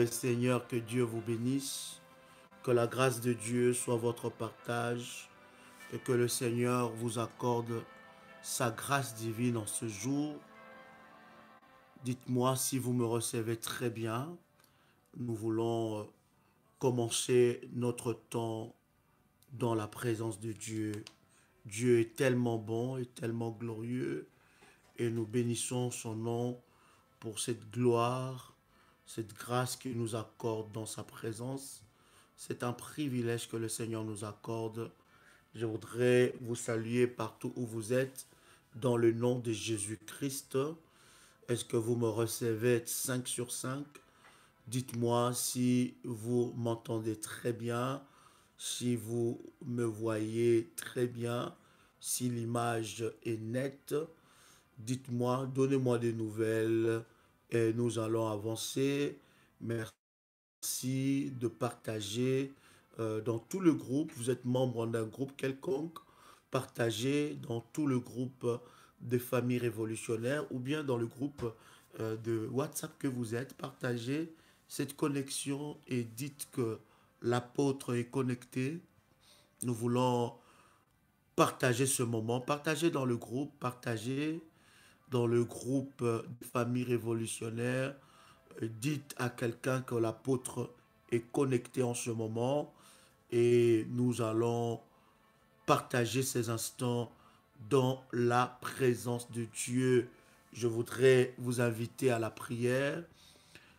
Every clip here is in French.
Seigneur, que Dieu vous bénisse, que la grâce de Dieu soit votre partage et que le Seigneur vous accorde sa grâce divine en ce jour. Dites-moi si vous me recevez très bien. Nous voulons commencer notre temps dans la présence de Dieu. Dieu est tellement bon et tellement glorieux et nous bénissons son nom pour cette gloire, cette grâce qu'il nous accorde dans sa présence. C'est un privilège que le Seigneur nous accorde. Je voudrais vous saluer partout où vous êtes dans le nom de Jésus-Christ. Est-ce que vous me recevez 5 sur 5? Dites-moi si vous m'entendez très bien, si vous me voyez très bien, si l'image est nette. Dites-moi, donnez-moi des nouvelles et nous allons avancer. Merci de partager dans tout le groupe. Vous êtes membre d'un groupe quelconque. Partagez dans tout le groupe des familles révolutionnaires ou bien dans le groupe de WhatsApp que vous êtes. Partagez cette connexion et dites que l'apôtre est connecté. Nous voulons partager ce moment. Partagez dans le groupe. Partagez dans le groupe de familles révolutionnaires. Dites à quelqu'un que l'apôtre est connecté en ce moment et nous allons partager ces instants dans la présence de Dieu. Je voudrais vous inviter à la prière.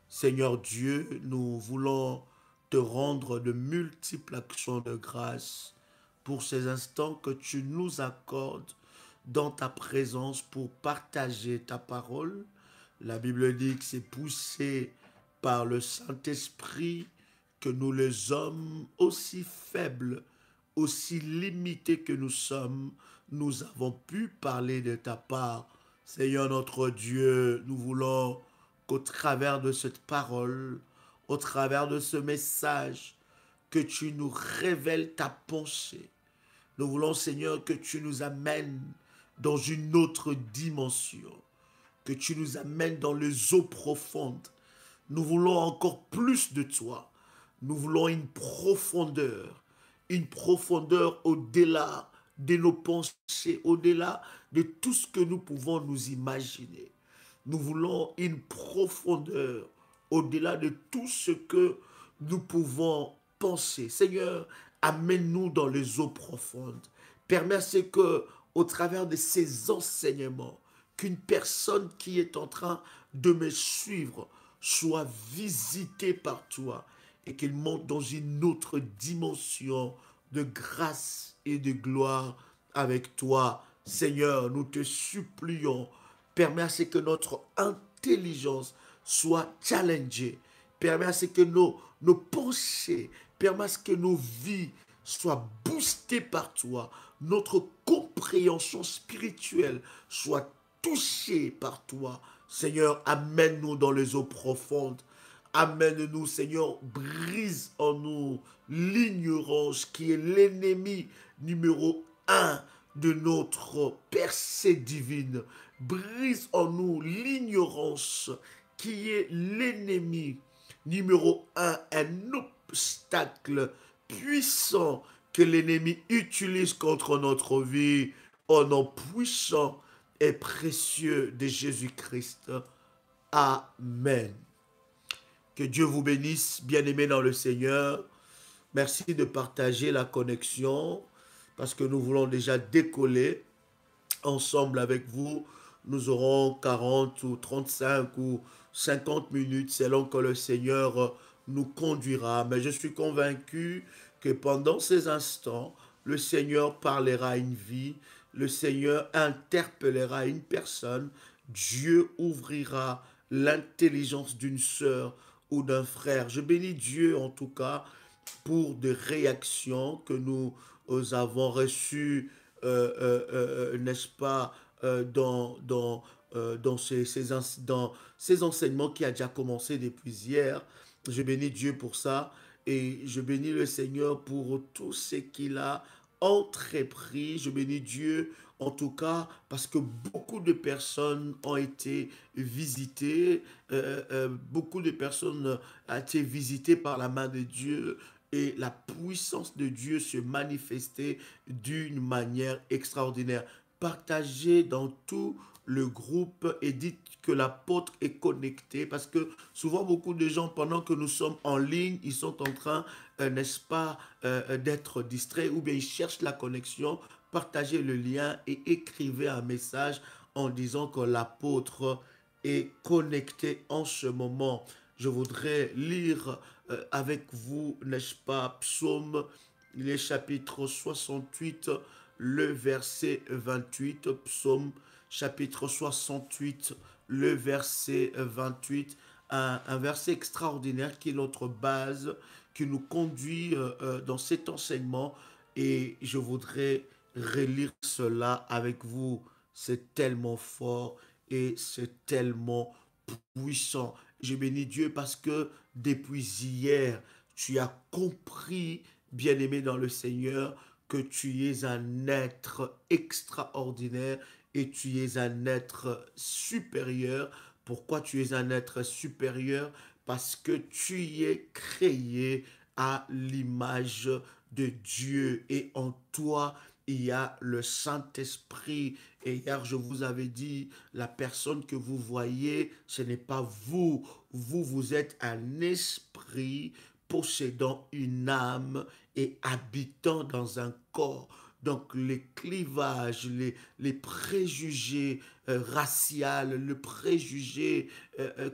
Seigneur Dieu, nous voulons te rendre de multiples actions de grâce pour ces instants que tu nous accordes dans ta présence pour partager ta parole. La Bible dit que c'est poussé par le Saint-Esprit que nous les hommes aussi faibles, aussi limités que nous sommes, nous avons pu parler de ta part. Seigneur notre Dieu, nous voulons qu'au travers de cette parole, au travers de ce message, que tu nous révèles ta pensée. Nous voulons, Seigneur, que tu nous amènes dans une autre dimension, que tu nous amènes dans les eaux profondes. Nous voulons encore plus de toi. Nous voulons une profondeur au-delà de nos pensées, au-delà de tout ce que nous pouvons nous imaginer. Nous voulons une profondeur au-delà de tout ce que nous pouvons penser. Seigneur, amène-nous dans les eaux profondes. Permets à ce que, au travers de ces enseignements, qu'une personne qui est en train de me suivre soit visitée par toi et qu'il monte dans une autre dimension de grâce et de gloire avec toi. Seigneur, nous te supplions, permets à ce que notre intelligence soit challengée, permets à ce que nos pensées, permets à ce que nos vies soient boostées par toi, notre compréhension spirituelle soit touchée par toi. Seigneur, amène-nous dans les eaux profondes. Amène-nous, Seigneur, brise en nous l'ignorance qui est l'ennemi numéro un de notre percée divine. Brise en nous l'ignorance qui est l'ennemi numéro un obstacle puissant que l'ennemi utilise contre notre vie au nom puissant et précieux de Jésus-Christ. Amen. Que Dieu vous bénisse, bien-aimés dans le Seigneur. Merci de partager la connexion parce que nous voulons déjà décoller ensemble avec vous. Nous aurons 40 ou 35 ou 50 minutes selon que le Seigneur nous conduira. Mais je suis convaincu que pendant ces instants, le Seigneur parlera à une vie, le Seigneur interpellera une personne, Dieu ouvrira l'intelligence d'une sœur ou d'un frère. Je bénis Dieu en tout cas pour des réactions que nous avons reçues, n'est-ce pas, dans ces enseignements qui a déjà commencé depuis hier. Je bénis Dieu pour ça et je bénis le Seigneur pour tout ce qu'il a entrepris. Je bénis Dieu en tout cas, parce que beaucoup de personnes ont été visitées, beaucoup de personnes ont été visitées par la main de Dieu et la puissance de Dieu se manifestait d'une manière extraordinaire. Partagez dans tout le groupe et dites que l'apôtre est connecté parce que souvent beaucoup de gens pendant que nous sommes en ligne, ils sont en train, n'est-ce pas, d'être distraits ou bien ils cherchent la connexion. Partagez le lien et écrivez un message en disant que l'apôtre est connecté en ce moment. Je voudrais lire avec vous, n'est-ce pas, Psaume, les chapitres 68, le verset 28, Psaume chapitre 68, le verset 28, un verset extraordinaire qui est notre base, qui nous conduit dans cet enseignement et je voudrais relire cela avec vous. C'est tellement fort et c'est tellement puissant. Je bénis Dieu parce que depuis hier, tu as compris, bien-aimé dans le Seigneur, que tu es un être extraordinaire et tu es un être supérieur. Pourquoi tu es un être supérieur? Parce que tu es créé à l'image de Dieu et en toi, il y a le Saint-Esprit. Et hier, je vous avais dit, la personne que vous voyez, ce n'est pas vous. Vous, vous êtes un esprit possédant une âme et habitant dans un corps. Donc les clivages, les préjugés raciaux, le préjugé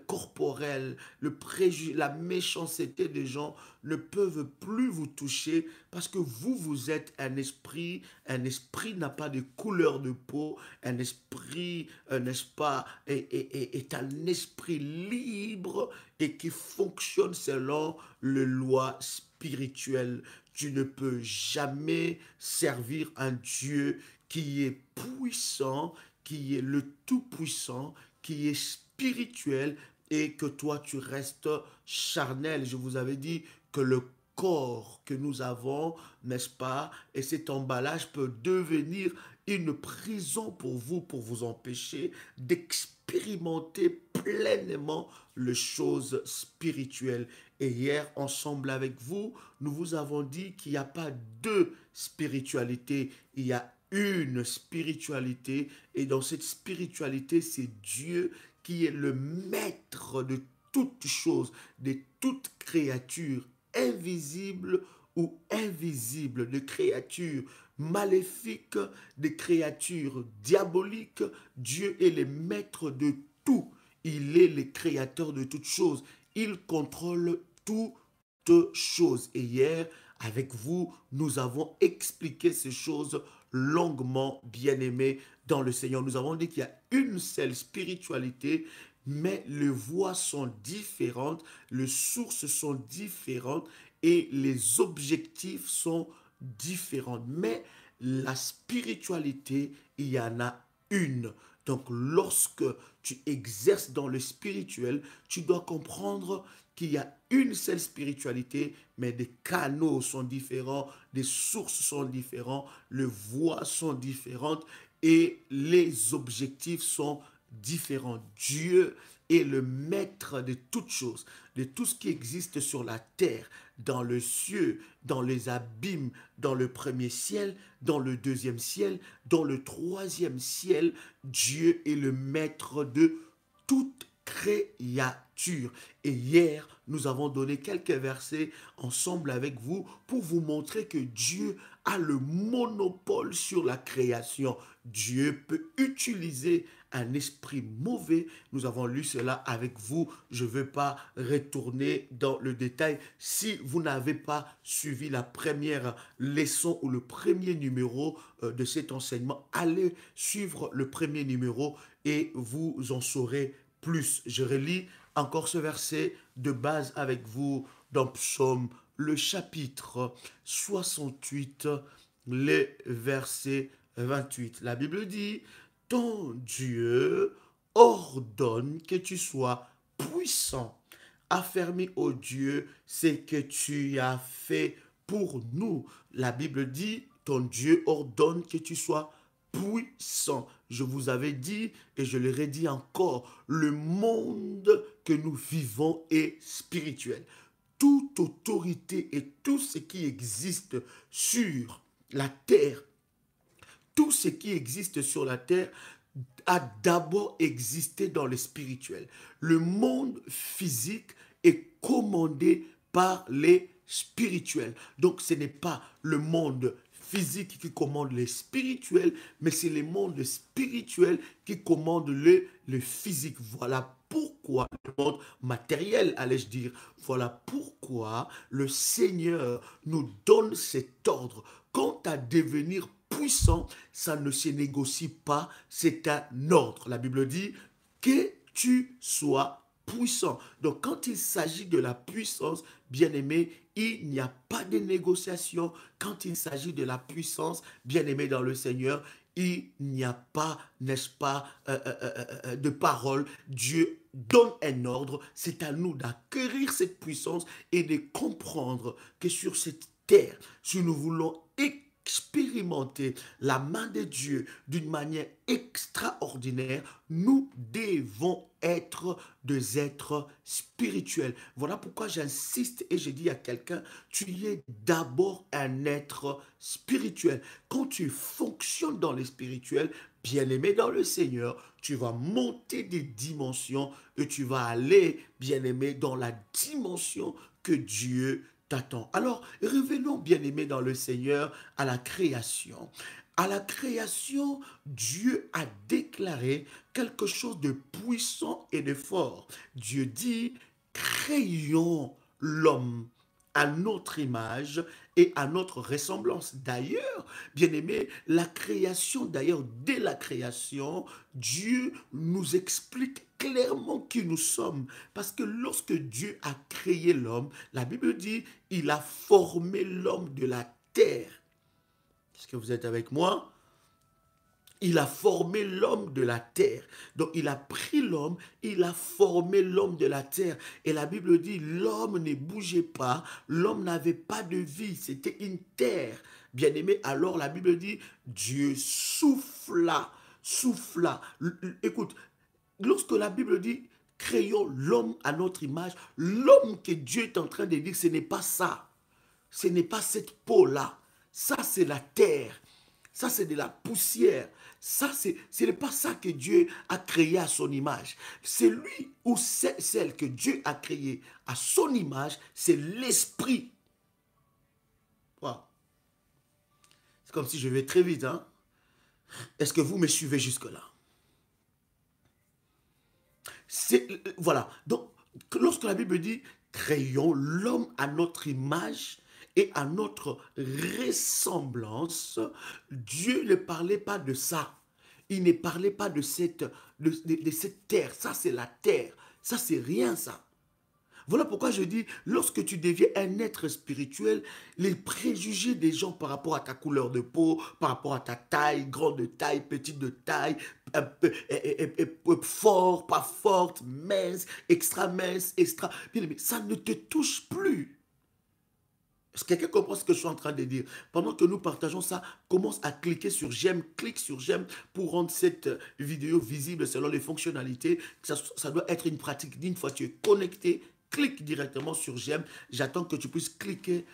corporel, la méchanceté des gens ne peuvent plus vous toucher parce que vous, vous êtes un esprit. Un esprit n'a pas de couleur de peau. Un esprit, n'est-ce pas, est un esprit libre et qui fonctionne selon les lois spirituelles. Tu ne peux jamais servir un Dieu qui est puissant, qui est le Tout-Puissant, qui est spirituel et que toi tu restes charnel. Je vous avais dit que le corps que nous avons, n'est-ce pas, et cet emballage peut devenir une prison pour vous empêcher d'expérimenter pleinement les choses spirituelles. Et hier, ensemble avec vous, nous vous avons dit qu'il n'y a pas deux spiritualités, il y a une spiritualité. Et dans cette spiritualité, c'est Dieu qui est le maître de toutes choses, de toute créature, invisible ou invisible, de créatures maléfiques, de créatures diaboliques. Dieu est le maître de tout. Il est le créateur de toutes choses. Il contrôle toutes choses. Et hier, avec vous, nous avons expliqué ces choses longuement, bien-aimés dans le Seigneur. Nous avons dit qu'il y a une seule spiritualité, mais les voies sont différentes, les sources sont différentes et les objectifs sont différents. Mais la spiritualité, il y en a une. Donc lorsque tu exerces dans le spirituel, tu dois comprendre qu'il y a une seule spiritualité, mais des canaux sont différents, des sources sont différentes, les voies sont différentes et les objectifs sont différents. Dieu est le maître de toutes choses, de tout ce qui existe sur la terre, dans le ciel, dans les abîmes, dans le premier ciel, dans le deuxième ciel, dans le troisième ciel. Dieu est le maître de toute créature. Et hier, nous avons donné quelques versets ensemble avec vous pour vous montrer que Dieu a le monopole sur la création. Dieu peut utiliser un esprit mauvais. Nous avons lu cela avec vous. Je ne veux pas retourner dans le détail. Si vous n'avez pas suivi la première leçon ou le premier numéro de cet enseignement, allez suivre le premier numéro et vous en saurez plus. Je relis encore ce verset de base avec vous dans Psaume, le chapitre 68, le verset 28. La Bible dit, ton Dieu ordonne que tu sois puissant. Affermis, ô Dieu, ce que tu as fait pour nous. La Bible dit, ton Dieu ordonne que tu sois puissant. Je vous avais dit, et je le redis encore, le monde que nous vivons est spirituel. Toute autorité et tout ce qui existe sur la terre, tout ce qui existe sur la terre a d'abord existé dans le spirituel. Le monde physique est commandé par les spirituels. Donc ce n'est pas le monde physique qui commande les spirituels, mais c'est le monde spirituel qui commande le physique. Voilà pourquoi le monde matériel, allais-je dire, voilà pourquoi le Seigneur nous donne cet ordre. Quant à devenir puissant, ça ne se négocie pas, c'est un ordre. La Bible dit que tu sois puissant. Donc quand il s'agit de la puissance, bien-aimé, il n'y a pas de négociation. Quand il s'agit de la puissance, bien-aimé dans le Seigneur, il n'y a pas, n'est-ce pas, de parole. Dieu donne un ordre. C'est à nous d'acquérir cette puissance et de comprendre que sur cette terre, si nous voulons expérimenter la main de Dieu d'une manière extraordinaire, nous devons être des êtres spirituels. Voilà pourquoi j'insiste et je dis à quelqu'un, tu es d'abord un être spirituel. Quand tu fonctionnes dans le spirituel, bien-aimé dans le Seigneur, tu vas monter des dimensions et tu vas aller, bien-aimé, dans la dimension que Dieu t'attend. Alors, revenons, bien-aimés dans le Seigneur, à la création. À la création, Dieu a déclaré quelque chose de puissant et de fort. Dieu dit, créons l'homme à notre image et à notre ressemblance. D'ailleurs, bien-aimés, la création, d'ailleurs, dès la création, Dieu nous explique clairement qui nous sommes. Parce que lorsque Dieu a créé l'homme, la Bible dit, il a formé l'homme de la terre. Est-ce que vous êtes avec moi? Il a formé l'homme de la terre. Donc il a pris l'homme, il a formé l'homme de la terre. Et la Bible dit, l'homme ne bougeait pas, l'homme n'avait pas de vie, c'était une terre. Bien-aimé, alors la Bible dit, Dieu souffla. Écoute, lorsque la Bible dit, créons l'homme à notre image, l'homme que Dieu est en train de dire, ce n'est pas ça. Ce n'est pas cette peau-là. Ça, c'est la terre. Ça, c'est de la poussière. Ça, ce n'est pas ça que Dieu a créé à son image. C'est lui ou celle que Dieu a créée à son image, c'est l'esprit. Wow. C'est comme si je vais très vite, hein? Est-ce que vous me suivez jusque-là? Voilà. Donc, lorsque la Bible dit, créons l'homme à notre image et à notre ressemblance, Dieu ne parlait pas de ça. Il ne parlait pas de cette terre. Ça, c'est la terre. Ça, c'est rien, ça. Voilà pourquoi je dis, lorsque tu deviens un être spirituel, les préjugés des gens par rapport à ta couleur de peau, par rapport à ta taille, grande de taille, petite de taille, fort, pas forte, mince, extra, bien aimé, ça ne te touche plus. Est-ce que quelqu'un comprend ce que je suis en train de dire? Pendant que nous partageons ça, commence à cliquer sur j'aime, clique sur j'aime pour rendre cette vidéo visible selon les fonctionnalités. Ça doit être une pratique. Une fois que tu es connecté, clique directement sur j'aime. J'attends que tu puisses cliquer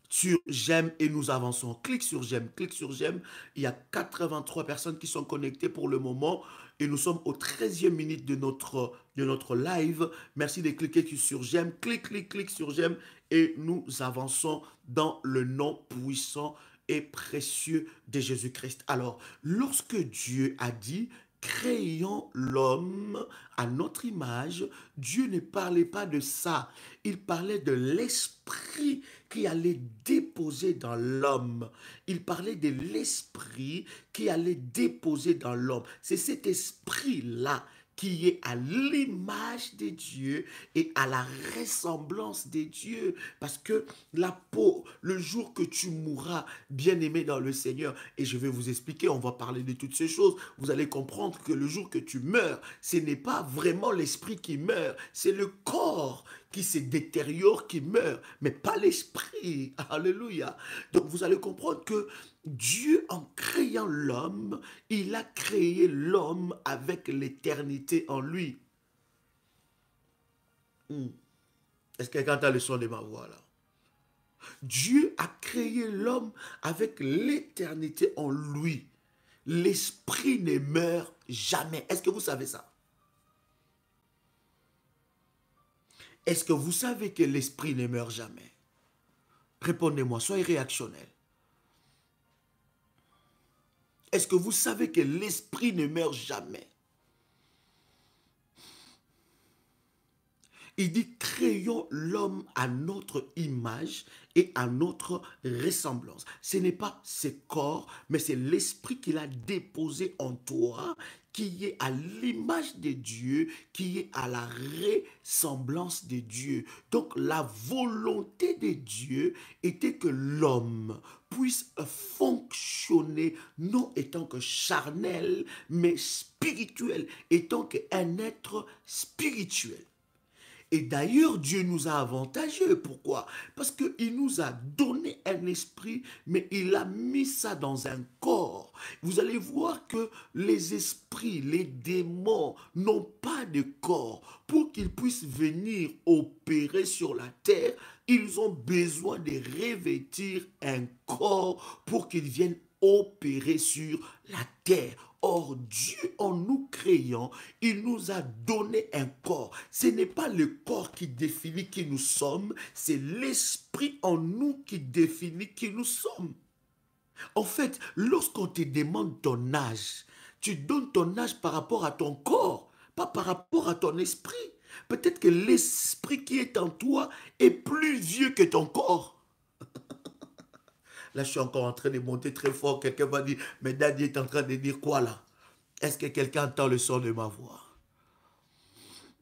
sur j'aime et nous avançons. Clique sur j'aime, clique sur j'aime. Il y a 83 personnes qui sont connectées pour le moment et nous sommes au 13e minute de notre live. Merci de cliquer sur j'aime. Clique sur j'aime et nous avançons dans le nom puissant et précieux de Jésus-Christ. Alors, lorsque Dieu a dit créons l'homme à notre image, Dieu ne parlait pas de ça. Il parlait de l'esprit qui allait déposer dans l'homme. Il parlait de l'esprit qui allait déposer dans l'homme. C'est cet esprit-là qui est à l'image de Dieu et à la ressemblance de Dieu. Parce que la peau, le jour que tu mourras, bien-aimé dans le Seigneur, et je vais vous expliquer, on va parler de toutes ces choses, vous allez comprendre que le jour que tu meurs, ce n'est pas vraiment l'esprit qui meurt, c'est le corps qui se détériore, qui meurt, mais pas l'esprit. Alléluia. Donc vous allez comprendre que Dieu, en créant l'homme, il a créé l'homme avec l'éternité en lui. Est-ce que quelqu'un a le son de ma voix là? Dieu a créé l'homme avec l'éternité en lui. L'esprit ne meurt jamais. Est-ce que vous savez ça? Est-ce que vous savez que l'esprit ne meurt jamais? Répondez-moi, soyez réactionnel. Est-ce que vous savez que l'esprit ne meurt jamais? Il dit, créons l'homme à notre image et à notre ressemblance. Ce n'est pas ses corps, mais c'est l'esprit qu'il a déposé en toi, qui est à l'image de Dieu, qui est à la ressemblance de Dieu. Donc la volonté de Dieu était que l'homme puisse fonctionner, non étant que charnel, mais spirituel, étant qu'un être spirituel. Et d'ailleurs, Dieu nous a avantagés. Pourquoi? Parce qu'il nous a donné un esprit, mais il a mis ça dans un corps. Vous allez voir que les esprits, les démons n'ont pas de corps. Pour qu'ils puissent venir opérer sur la terre, ils ont besoin de revêtir un corps pour qu'ils viennent opérer sur la terre. Or, Dieu, en nous créant, il nous a donné un corps. Ce n'est pas le corps qui définit qui nous sommes, c'est l'esprit en nous qui définit qui nous sommes. En fait, lorsqu'on te demande ton âge, tu donnes ton âge par rapport à ton corps, pas par rapport à ton esprit. Peut-être que l'esprit qui est en toi est plus vieux que ton corps. Là, je suis encore en train de monter très fort. Quelqu'un va dire, mais Daddy est en train de dire quoi là? Est-ce que quelqu'un entend le son de ma voix?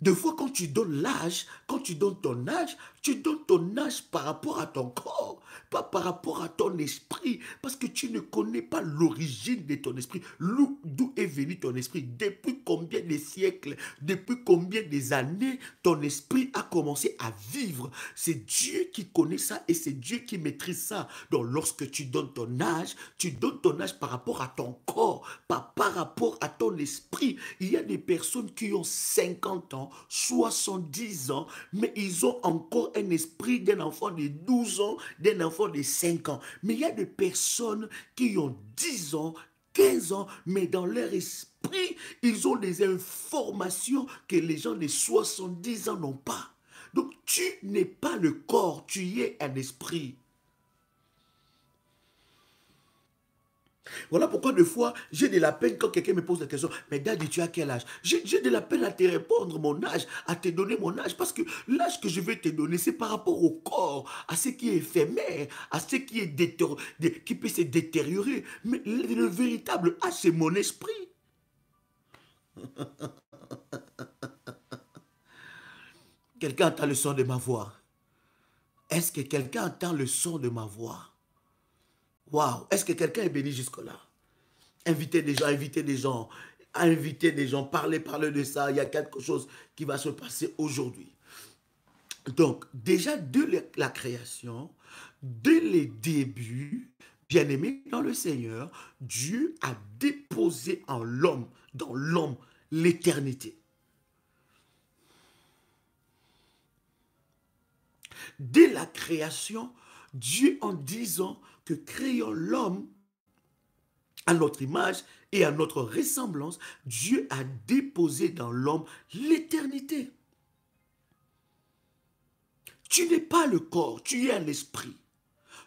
Des fois, quand tu donnes l'âge, quand tu donnes ton âge, tu donnes ton âge par rapport à ton corps, pas par rapport à ton esprit, parce que tu ne connais pas l'origine de ton esprit, d'où est venu ton esprit, depuis combien de siècles, depuis combien des années ton esprit a commencé à vivre. C'est Dieu qui connaît ça et c'est Dieu qui maîtrise ça. Donc, lorsque tu donnes ton âge par rapport à ton corps, pas par rapport à ton esprit. Il y a des personnes qui ont 50 ans, 70 ans, mais ils ont encore un esprit d'un enfant de 12 ans, d'un enfant de 5 ans. Mais il y a des personnes qui ont 10 ans, 15 ans, mais dans leur esprit, ils ont des informations que les gens de 70 ans n'ont pas. Donc tu n'es pas le corps, tu es un esprit. Voilà pourquoi des fois, j'ai de la peine quand quelqu'un me pose la question, mais Daddy, tu as quel âge? J'ai de la peine à te répondre mon âge, à te donner mon âge, parce que l'âge que je vais te donner, c'est par rapport au corps, à ce qui est éphémère, à ce qui est qui peut se détériorer. Mais le véritable âge, c'est mon esprit. Quelqu'un entend le son de ma voix? Est-ce que quelqu'un entend le son de ma voix? Waouh, est-ce que quelqu'un est béni jusque-là? Invitez des gens, parlez de ça. Il y a quelque chose qui va se passer aujourd'hui. Donc, déjà, de la création, dès les débuts, bien-aimés dans le Seigneur, Dieu a déposé dans l'homme, l'éternité. Dès la création, Dieu, en disant que créons l'homme à notre image et à notre ressemblance, Dieu a déposé dans l'homme l'éternité. Tu n'es pas le corps, tu es un esprit.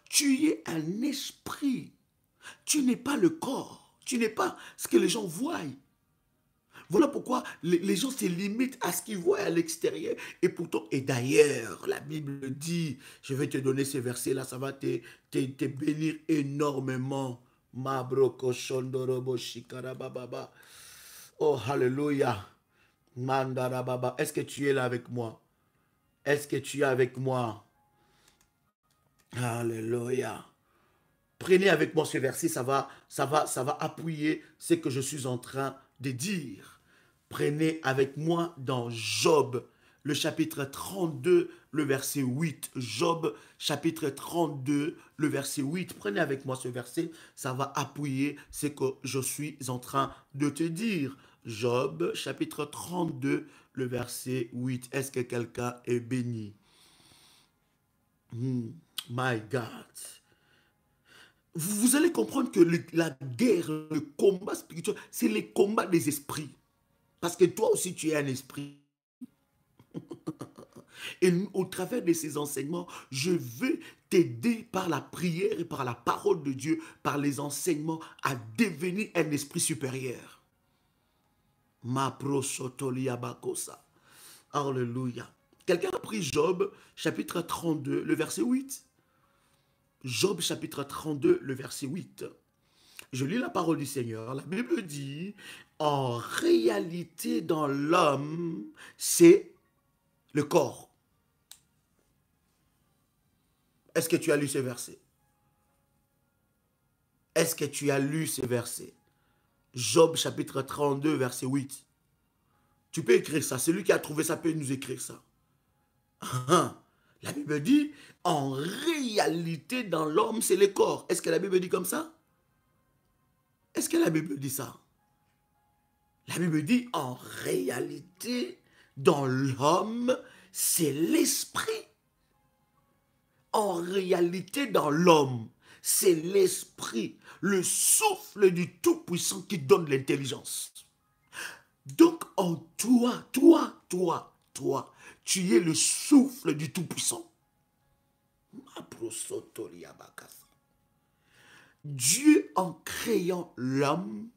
Tu es un esprit. Tu n'es pas le corps. Tu n'es pas ce que les gens voient. Voilà pourquoi les gens se limitent à ce qu'ils voient à l'extérieur. Et pourtant, et d'ailleurs, la Bible dit, je vais te donner ces versets-là, ça va te bénir énormément. Oh, hallelujah. Mandarababa. Est-ce que tu es là avec moi? Est-ce que tu es avec moi? Alléluia. Prenez avec moi ce verset, ça va appuyer ce que je suis en train de dire. Prenez avec moi dans Job, le chapitre 32, le verset 8. Job, chapitre 32, le verset 8. Prenez avec moi ce verset, ça va appuyer ce que je suis en train de te dire. Job, chapitre 32, le verset 8. Est-ce que quelqu'un est béni? My God. Vous allez comprendre que la guerre, le combat spirituel, c'est les combats des esprits. Parce que toi aussi, tu es un esprit. Et au travers de ces enseignements, je veux t'aider par la prière et par la parole de Dieu, par les enseignements, à devenir un esprit supérieur. Ma prosotolia bakosa. Alléluia. Quelqu'un a pris Job, chapitre 32, le verset 8. Job, chapitre 32, le verset 8. Je lis la parole du Seigneur. La Bible dit, en réalité, dans l'homme, c'est le corps. Est-ce que tu as lu ce verset? Est-ce que tu as lu ce verset? Job chapitre 32, verset 8. Tu peux écrire ça. Celui qui a trouvé ça peut nous écrire ça. La Bible dit, en réalité, dans l'homme, c'est le corps. Est-ce que la Bible dit comme ça? Est-ce que la Bible dit ça? La Bible dit, en réalité, dans l'homme, c'est l'esprit. En réalité, dans l'homme, c'est l'esprit, le souffle du Tout-Puissant qui donne l'intelligence. Donc, en toi, tu es le souffle du Tout-Puissant. Dieu, en créant l'homme,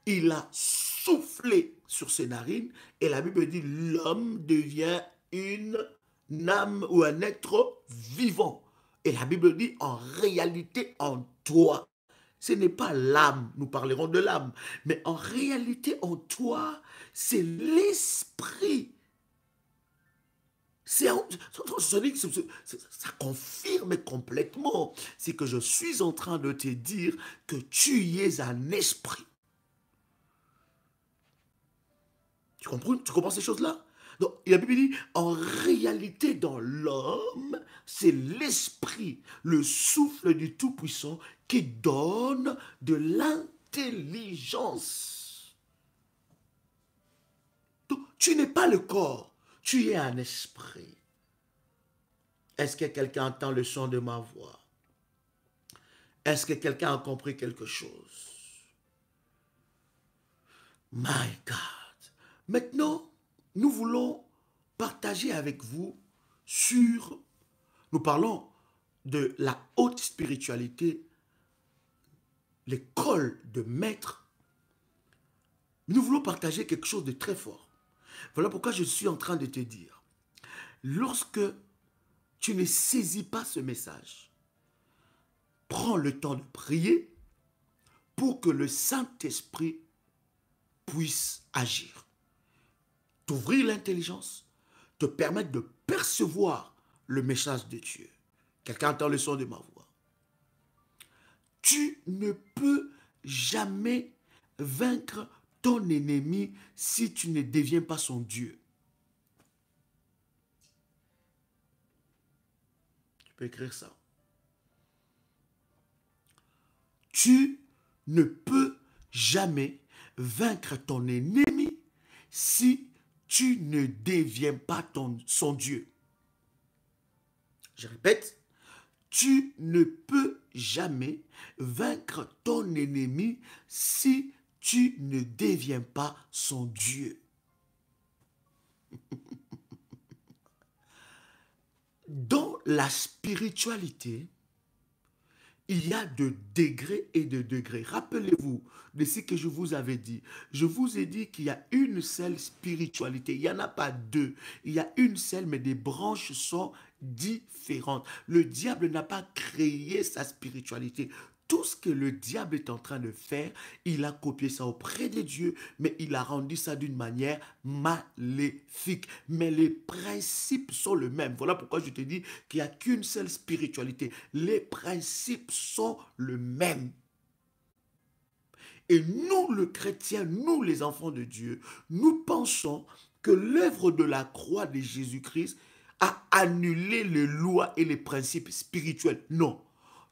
il a soufflé sur ses narines et la Bible dit l'homme devient une âme ou un être vivant. Et la Bible dit en réalité en toi. Ce n'est pas l'âme, nous parlerons de l'âme, mais en réalité en toi, c'est l'esprit. Ça confirme complètement. C'est que je suis en train de te dire que tu es un esprit. Tu comprends ces choses-là? Donc, la Bible dit, en réalité, dans l'homme, c'est l'esprit, le souffle du Tout-Puissant qui donne de l'intelligence. Donc, tu n'es pas le corps, tu es un esprit. Est-ce que quelqu'un entend le son de ma voix? Est-ce que quelqu'un a compris quelque chose? My God. Maintenant, nous voulons partager avec vous sur, nous parlons de la haute spiritualité, l'école de maître. Nous voulons partager quelque chose de très fort. Voilà pourquoi je suis en train de te dire, lorsque tu ne saisis pas ce message, prends le temps de prier pour que le Saint-Esprit puisse agir. T'ouvrir l'intelligence, te permettre de percevoir le message de Dieu. Quelqu'un entend le son de ma voix. Tu ne peux jamais vaincre ton ennemi si tu ne deviens pas son Dieu. Tu peux écrire ça. Tu ne peux jamais vaincre ton ennemi si tu ne deviens pas son Dieu. Je répète, tu ne peux jamais vaincre ton ennemi si tu ne deviens pas son Dieu. Dans la spiritualité, il y a de degrés et de degrés. Rappelez-vous de ce que je vous avais dit. Je vous ai dit qu'il y a une seule spiritualité. Il n'y en a pas deux. Il y a une seule, mais des branches sont différentes. Le diable n'a pas créé sa spiritualité. Tout ce que le diable est en train de faire, il a copié ça auprès de Dieu, mais il a rendu ça d'une manière maléfique. Mais les principes sont les mêmes. Voilà pourquoi je te dis qu'il n'y a qu'une seule spiritualité. Les principes sont les mêmes. Et nous, le chrétien, nous, les enfants de Dieu, nous pensons que l'œuvre de la croix de Jésus-Christ a annulé les lois et les principes spirituels. Non.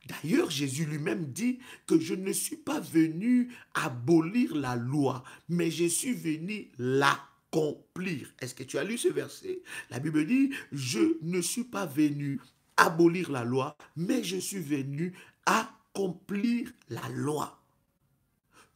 D'ailleurs, Jésus lui-même dit que je ne suis pas venu abolir la loi, mais je suis venu l'accomplir. Est-ce que tu as lu ce verset? La Bible dit, je ne suis pas venu abolir la loi, mais je suis venu accomplir la loi.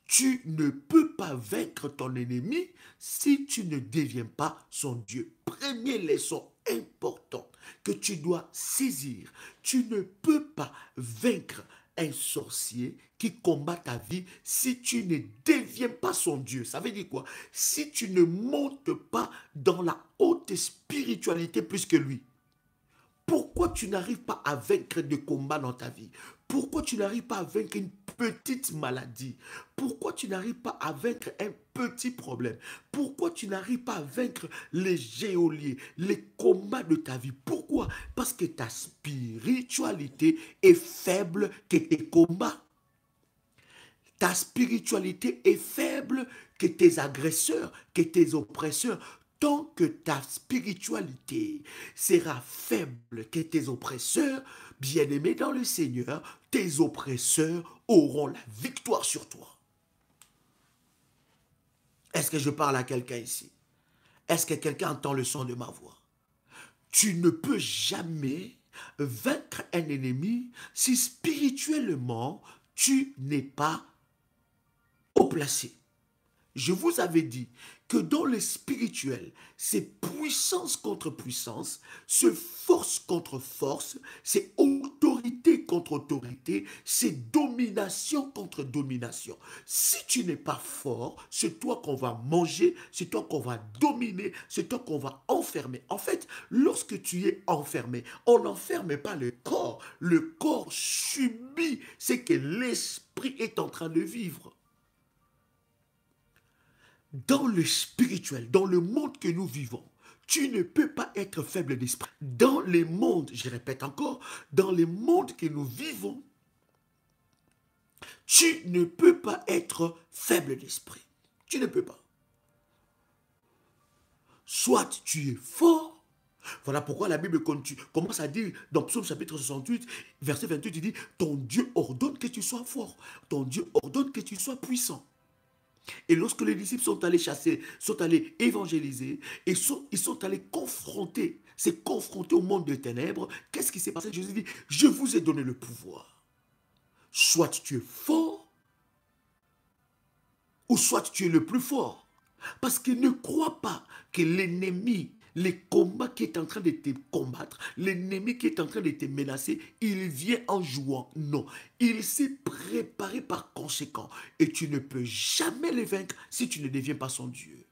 Tu ne peux pas vaincre ton ennemi si tu ne deviens pas son Dieu. Première leçon importante que tu dois saisir. Tu ne peux pas vaincre un sorcier qui combat ta vie si tu ne deviens pas son Dieu. Ça veut dire quoi? Si tu ne montes pas dans la haute spiritualité plus que lui. Pourquoi tu n'arrives pas à vaincre des combats dans ta vie? Pourquoi tu n'arrives pas à vaincre une petite maladie? Pourquoi tu n'arrives pas à vaincre un petit problème? Pourquoi tu n'arrives pas à vaincre les geôliers, les combats de ta vie? Pourquoi? Parce que ta spiritualité est faible que tes combats. Ta spiritualité est faible que tes agresseurs, que tes oppresseurs. Tant que ta spiritualité sera faible que tes oppresseurs, bien-aimés dans le Seigneur, tes oppresseurs auront la victoire sur toi. Est-ce que je parle à quelqu'un ici? Est-ce que quelqu'un entend le son de ma voix? Tu ne peux jamais vaincre un ennemi si spirituellement tu n'es pas haut placé. Je vous avais dit que dans le spirituel, c'est puissance contre puissance, c'est force contre force, c'est autorité contre autorité, c'est domination contre domination. Si tu n'es pas fort, c'est toi qu'on va manger, c'est toi qu'on va dominer, c'est toi qu'on va enfermer. En fait, lorsque tu es enfermé, on n'enferme pas le corps. Le corps subit ce que l'esprit est en train de vivre. Dans le spirituel, dans le monde que nous vivons, tu ne peux pas être faible d'esprit. Dans les mondes, je répète encore, dans les mondes que nous vivons, tu ne peux pas être faible d'esprit. Tu ne peux pas. Soit tu es fort. Voilà pourquoi la Bible commence à dire, dans Psaume chapitre 68, verset 28, il dit, ton Dieu ordonne que tu sois fort. Ton Dieu ordonne que tu sois puissant. Et lorsque les disciples sont allés chasser, sont allés évangéliser, et ils sont allés se confronter au monde des ténèbres, qu'est-ce qui s'est passé? Jésus dit, je vous ai donné le pouvoir. Soit tu es fort, ou soit tu es le plus fort. Parce que ne crois pas que l'ennemi, les combats qui est en train de te combattre, l'ennemi qui est en train de te menacer, il vient en jouant. Non, il s'est préparé par conséquent. Et tu ne peux jamais le vaincre si tu ne deviens pas son Dieu.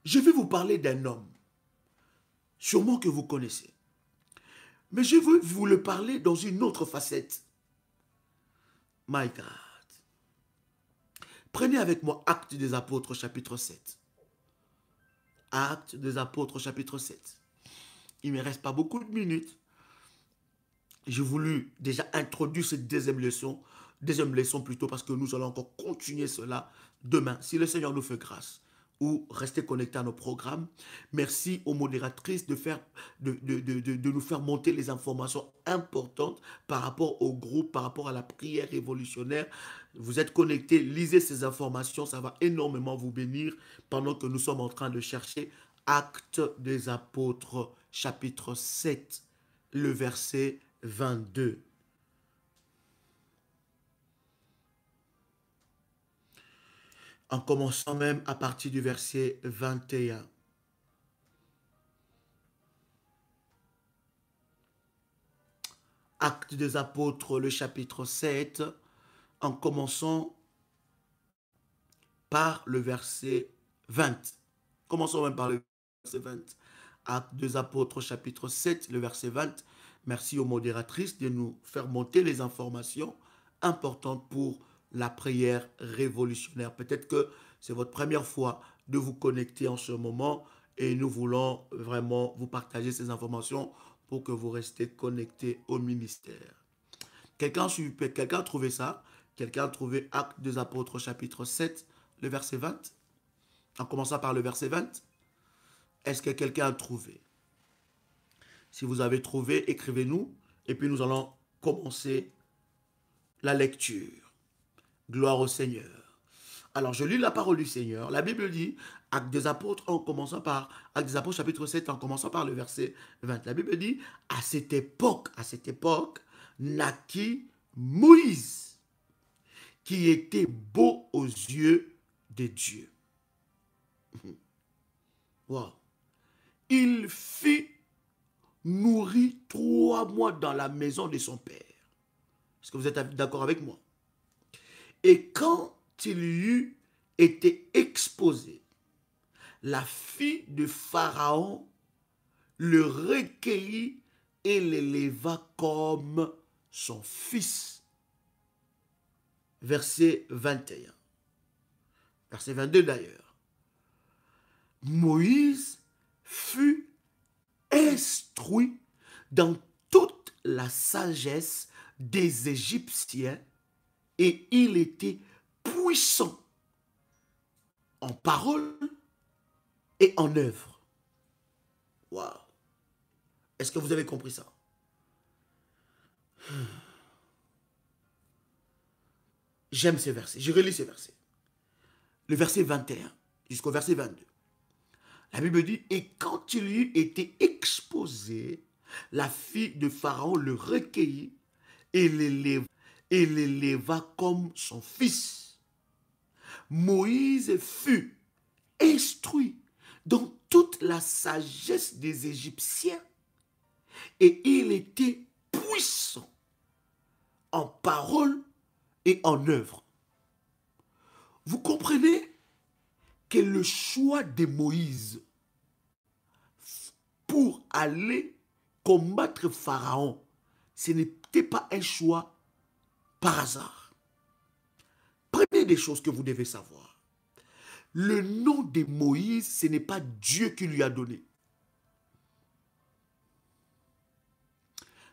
Je vais vous parler d'un homme, sûrement que vous connaissez. Mais je veux vous le parler dans une autre facette. My God. Prenez avec moi Actes des Apôtres, chapitre 7. Actes des Apôtres, chapitre 7. Il ne me reste pas beaucoup de minutes. J'ai voulu déjà introduire cette deuxième leçon plutôt, parce que nous allons encore continuer cela demain, si le Seigneur nous fait grâce. Ou rester connecté à nos programmes. Merci aux modératrices de nous faire monter les informations importantes par rapport au groupe, par rapport à la prière révolutionnaire. Vous êtes connectés, lisez ces informations, ça va énormément vous bénir pendant que nous sommes en train de chercher Actes des Apôtres, chapitre 7, le verset 22. En commençant même à partir du verset 21. Actes des Apôtres, le chapitre 7, en commençant par le verset 20. Commençons même par le verset 20. Actes des Apôtres, chapitre 7, le verset 20. Merci aux modératrices de nous faire monter les informations importantes pour la prière révolutionnaire. Peut-être que c'est votre première fois de vous connecter en ce moment et nous voulons vraiment vous partager ces informations pour que vous restez connectés au ministère. Quelqu'un a trouvé ça? Quelqu'un a trouvé Actes des Apôtres chapitre 7, le verset 20, en commençant par le verset 20. Est-ce que quelqu'un a trouvé? Si vous avez trouvé, écrivez-nous, et puis nous allons commencer la lecture. Gloire au Seigneur. Alors, je lis la parole du Seigneur. La Bible dit, Actes des Apôtres, en commençant par, Actes des Apôtres, chapitre 7, en commençant par le verset 20. La Bible dit, à cette époque, naquit Moïse, qui était beau aux yeux de Dieu. Wow. Il fut nourri 3 mois dans la maison de son père. Est-ce que vous êtes d'accord avec moi? Et quand il eut été exposé, la fille de Pharaon le recueillit et l'éleva comme son fils. Verset 21. Verset 22 d'ailleurs. Moïse fut instruit dans toute la sagesse des Égyptiens et il était puissant en parole et en œuvre. Waouh! Est-ce que vous avez compris ça? J'aime ces versets. Je relis ces versets. Le verset 21 jusqu'au verset 22. La Bible dit, et quand il eut été exposé, la fille de Pharaon le recueillit et l'éleva comme son fils. Moïse fut instruit dans toute la sagesse des Égyptiens et il était puissant en parole et en œuvre. Vous comprenez que le choix de Moïse pour aller combattre Pharaon, ce n'était pas un choix par hasard. Première des choses que vous devez savoir, le nom de Moïse, ce n'est pas Dieu qui lui a donné.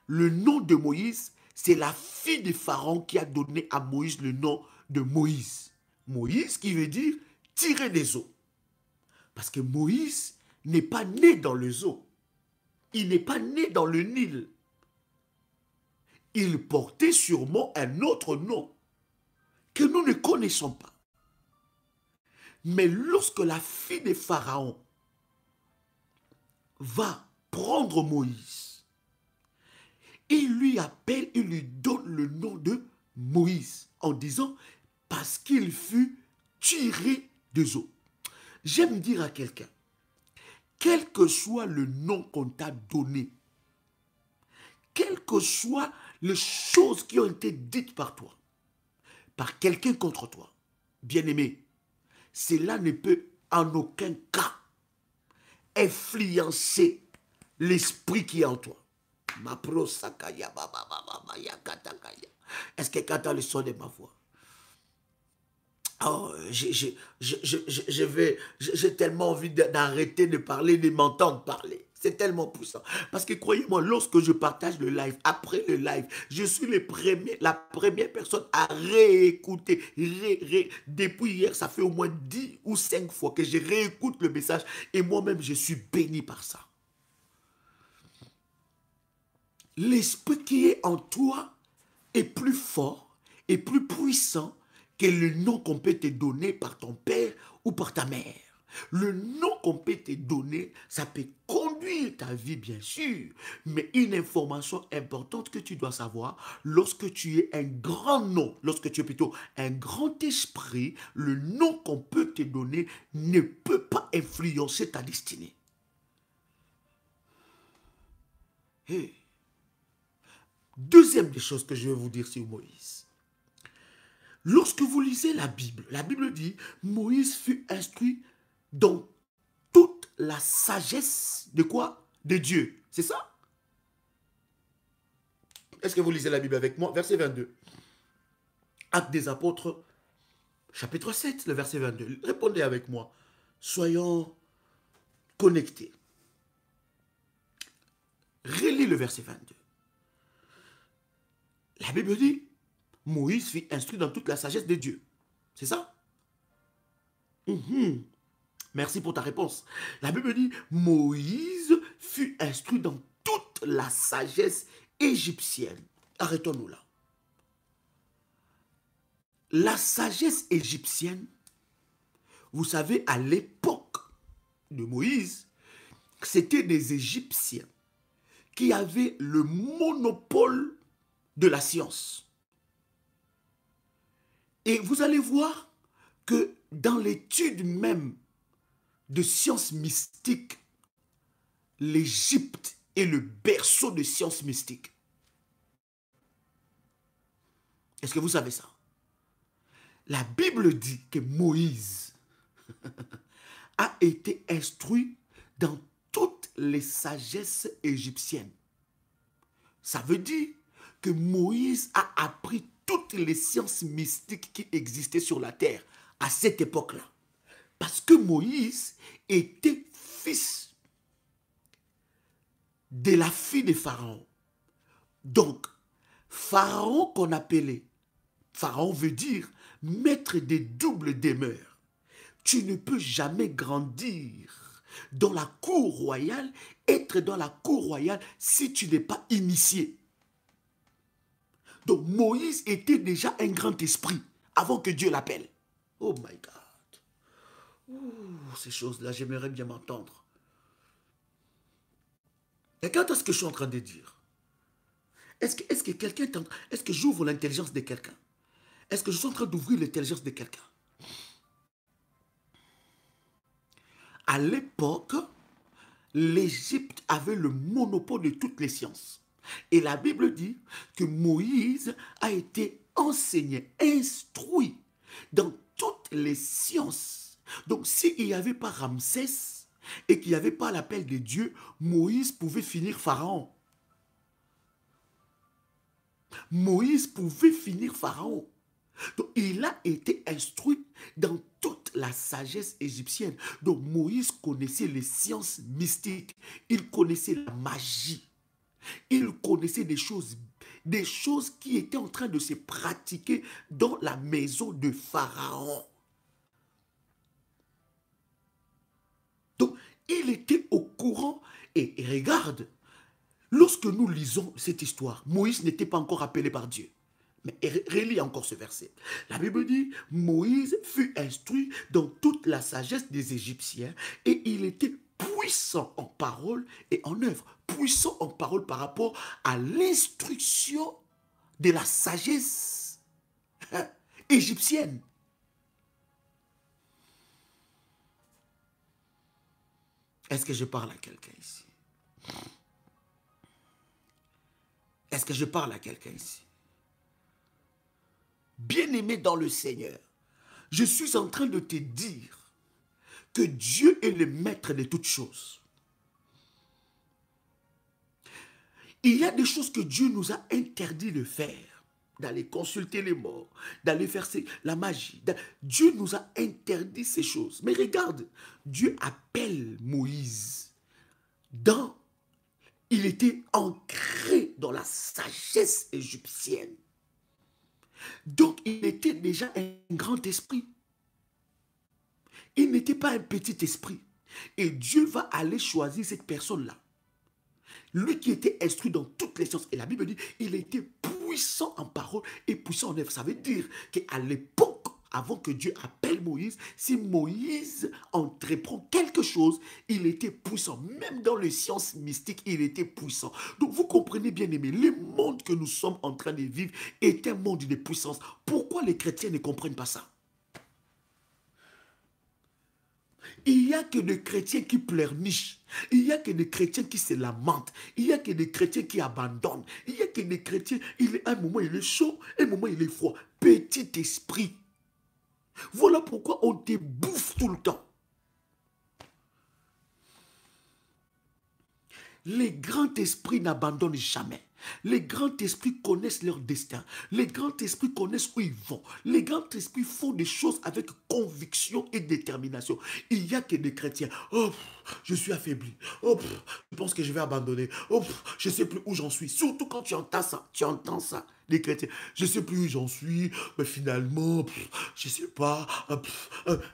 Le nom de Moïse, c'est la fille de Pharaon qui a donné à Moïse le nom de Moïse. Moïse qui veut dire tirer des eaux. Parce que Moïse n'est pas né dans les eaux. Il n'est pas né dans le Nil. Il portait sûrement un autre nom que nous ne connaissons pas. Mais lorsque la fille de Pharaon va prendre Moïse, il lui appelle, il lui donne le nom de Moïse en disant parce qu'il fut tiré des eaux. J'aime dire à quelqu'un, quel que soit le nom qu'on t'a donné, quelles que soient les choses qui ont été dites par toi, par quelqu'un contre toi, bien-aimé, cela ne peut en aucun cas influencer l'esprit qui est en toi. Est-ce que quand tu as le son de ma voix? Oh, j'ai tellement envie d'arrêter de parler, de m'entendre parler. C'est tellement puissant. Parce que croyez-moi, lorsque je partage le live, après le live, je suis la première personne à réécouter. Depuis hier, ça fait au moins 10 ou 5 fois que je réécoute le message. Et moi-même, je suis béni par ça. L'esprit qui est en toi est plus fort et plus puissant que le nom qu'on peut te donner par ton père ou par ta mère. Le nom qu'on peut te donner, ça peut conduire ta vie, bien sûr, mais une information importante que tu dois savoir, lorsque tu es un grand nom, lorsque tu es plutôt un grand esprit, le nom qu'on peut te donner ne peut pas influencer ta destinée. Hey. Deuxième des choses que je vais vous dire sur Moïse. Lorsque vous lisez la Bible dit, Moïse fut instruit dans toute la sagesse de quoi? De Dieu. C'est ça? Est-ce que vous lisez la Bible avec moi? Verset 22. Actes des Apôtres, chapitre 7, le verset 22. Répondez avec moi. Soyons connectés. Relis le verset 22. La Bible dit, Moïse fut instruit dans toute la sagesse de Dieu. C'est ça? Mhm. Merci pour ta réponse. La Bible dit, Moïse fut instruit dans toute la sagesse égyptienne. Arrêtons-nous là. La sagesse égyptienne, vous savez, à l'époque de Moïse, c'était des Égyptiens qui avaient le monopole de la science. Et vous allez voir que dans l'étude même de sciences mystiques, l'Égypte est le berceau de sciences mystiques. Est-ce que vous savez ça? La Bible dit que Moïse a été instruit dans toutes les sagesses égyptiennes. Ça veut dire que Moïse a appris toutes les sciences mystiques qui existaient sur la terre à cette époque-là. Parce que Moïse était fils de la fille de Pharaon. Donc, Pharaon qu'on appelait, Pharaon veut dire maître des doubles demeures. Tu ne peux jamais grandir dans la cour royale, être dans la cour royale si tu n'es pas initié. Donc Moïse était déjà un grand esprit avant que Dieu l'appelle. Oh my God. Ouh, ces choses-là, j'aimerais bien m'entendre. Regarde ce que je suis en train de dire. Est-ce que quelqu'un t'entend? Est-ce que j'ouvre l'intelligence de quelqu'un? Est-ce que je suis en train d'ouvrir l'intelligence de quelqu'un? À l'époque, l'Égypte avait le monopole de toutes les sciences. Et la Bible dit que Moïse a été enseigné, instruit dans toutes les sciences. Donc s'il n'y avait pas Ramsès et qu'il n'y avait pas l'appel de Dieu, Moïse pouvait finir Pharaon. Moïse pouvait finir Pharaon. Donc il a été instruit dans toute la sagesse égyptienne. Donc Moïse connaissait les sciences mystiques. Il connaissait la magie. Il connaissait des choses qui étaient en train de se pratiquer dans la maison de Pharaon. Donc, il était au courant. Et regarde, lorsque nous lisons cette histoire, Moïse n'était pas encore appelé par Dieu. Mais relis encore ce verset. La Bible dit, Moïse fut instruit dans toute la sagesse des Égyptiens et il était puissant en parole et en œuvre. Puissant en parole par rapport à l'instruction de la sagesse égyptienne. Est-ce que je parle à quelqu'un ici? Est-ce que je parle à quelqu'un ici? Bien-aimé dans le Seigneur, je suis en train de te dire que Dieu est le maître de toutes choses. Il y a des choses que Dieu nous a interdit de faire, d'aller consulter les morts, d'aller faire la magie. Dieu nous a interdit ces choses. Mais regarde, Dieu appelle Moïse il était ancré dans la sagesse égyptienne. Donc, il était déjà un grand esprit. Il n'était pas un petit esprit. Et Dieu va aller choisir cette personne-là. Lui qui était instruit dans toutes les sciences. Et la Bible dit, il était puissant en parole et puissant en œuvre. Ça veut dire qu'à l'époque, avant que Dieu appelle Moïse, si Moïse entreprend quelque chose, il était puissant. Même dans les sciences mystiques, il était puissant. Donc vous comprenez bien aimé, le monde que nous sommes en train de vivre est un monde de puissance. Pourquoi les chrétiens ne comprennent pas ça? Il n'y a que des chrétiens qui pleurnichent. Il n'y a que des chrétiens qui se lamentent. Il n'y a que des chrétiens qui abandonnent. Il n'y a que des chrétiens, un moment il est chaud, un moment il est froid. Petit esprit. Voilà pourquoi on te bouffe tout le temps. Les grands esprits n'abandonnent jamais. Les grands esprits connaissent leur destin. Les grands esprits connaissent où ils vont. Les grands esprits font des choses avec conviction et détermination. Il n'y a que des chrétiens. Oh, je suis affaibli. Oh, je pense que je vais abandonner. Oh, je ne sais plus où j'en suis. Surtout quand tu entends ça. Tu entends ça, les chrétiens. Je ne sais plus où j'en suis. Mais finalement, je ne sais pas.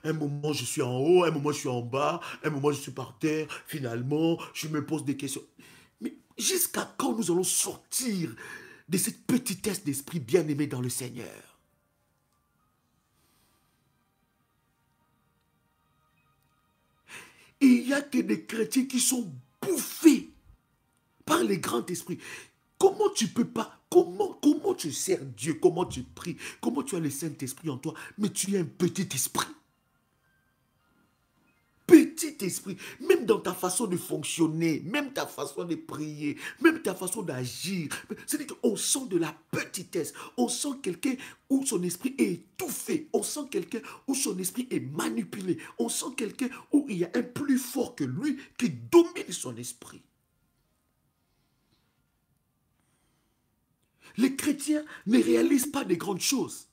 Un moment, je suis en haut. Un moment, je suis en bas. Un moment, je suis par terre. Finalement, je me pose des questions. Mais jusqu'à quand nous allons sortir de cette petitesse d'esprit bien-aimé dans le Seigneur? Il n'y a que des chrétiens qui sont bouffés par les grands esprits. Comment tu peux pas, comment tu sers Dieu, comment tu pries, comment tu as le Saint-Esprit en toi, mais tu es un petit esprit. Petit esprit, même dans ta façon de fonctionner, même ta façon de prier, même ta façon d'agir. C'est-à-dire qu'on sent de la petitesse. On sent quelqu'un où son esprit est étouffé. On sent quelqu'un où son esprit est manipulé. On sent quelqu'un où il y a un plus fort que lui qui domine son esprit. Les chrétiens ne réalisent pas de grandes choses.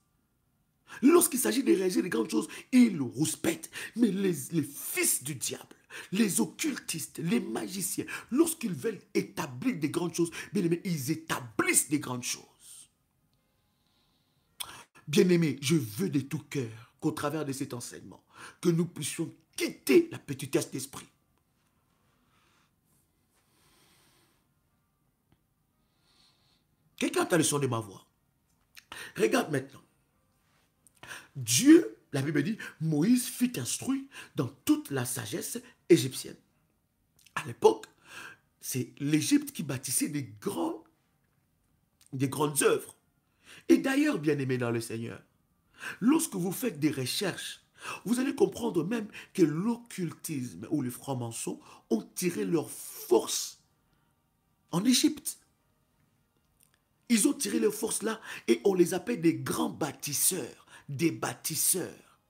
Lorsqu'il s'agit de réaliser des grandes choses, ils rouspètent. Mais les fils du diable, les occultistes, les magiciens, lorsqu'ils veulent établir des grandes choses, bien aimés, ils établissent des grandes choses. Bien-aimés, je veux de tout cœur qu'au travers de cet enseignement, que nous puissions quitter la petitesse d'esprit. Quelqu'un a le son de ma voix. Regarde maintenant. Dieu, la Bible dit, Moïse fut instruit dans toute la sagesse égyptienne. À l'époque, c'est l'Égypte qui bâtissait des grandes œuvres. Et d'ailleurs, bien-aimés dans le Seigneur, lorsque vous faites des recherches, vous allez comprendre même que l'occultisme ou les francs-maçons ont tiré leur force en Égypte. Ils ont tiré leur force là et on les appelle des grands bâtisseurs, des bâtisseurs.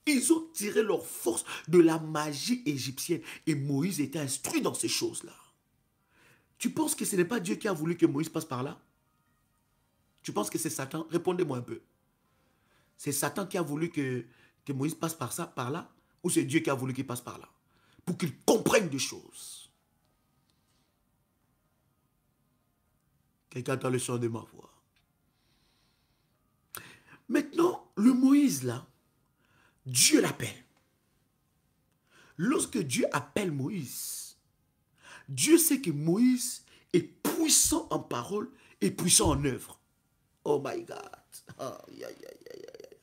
Ils ont tiré leur force de la magie égyptienne et Moïse était instruit dans ces choses-là. Tu penses que ce n'est pas Dieu qui a voulu que Moïse passe par là? Tu penses que c'est Satan? Répondez-moi un peu. C'est Satan qui a voulu que Moïse passe par ça, par là? Ou c'est Dieu qui a voulu qu'il passe par là? Pour qu'il comprenne des choses. Quelqu'un entend le son de ma voix. Maintenant, le Moïse là, Dieu l'appelle. Lorsque Dieu appelle Moïse, Dieu sait que Moïse est puissant en parole et puissant en œuvre. Oh my God. Aïe, aïe, aïe, aïe, aïe.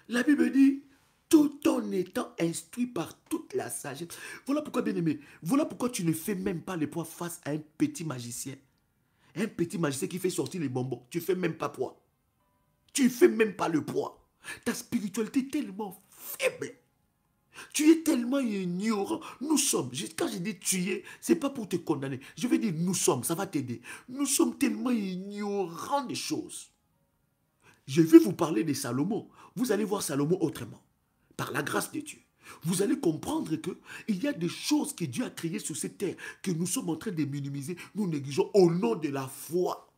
La Bible dit, tout en étant instruit par toute la sagesse. Voilà pourquoi, bien-aimé, voilà pourquoi tu ne fais même pas le poids face à un petit magicien. Un petit magicien qui fait sortir les bonbons. Tu ne fais même pas poids. Tu ne fais même pas le poids. Ta spiritualité est tellement faible. Tu es tellement ignorant. Nous sommes, quand je dis tu es, ce n'est pas pour te condamner. Je vais dire nous sommes, ça va t'aider. Nous sommes tellement ignorants des choses. Je vais vous parler de Salomon. Vous allez voir Salomon autrement. Par la grâce de Dieu. Vous allez comprendre qu'il y a des choses que Dieu a créées sur cette terre que nous sommes en train de minimiser, nous négligeons au nom de la foi.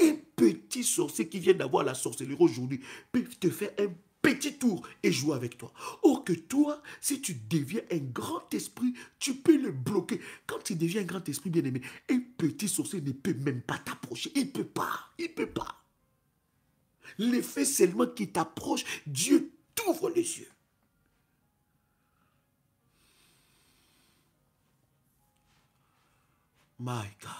Un petit sorcier qui vient d'avoir la sorcellerie aujourd'hui peut te faire un petit tour et jouer avec toi. Or que toi, si tu deviens un grand esprit, tu peux le bloquer. Quand tu deviens un grand esprit bien-aimé, un petit sorcier ne peut même pas t'approcher. Il ne peut pas. Il ne peut pas. L'effet seulement qui t'approche, Dieu t'ouvre les yeux. My God.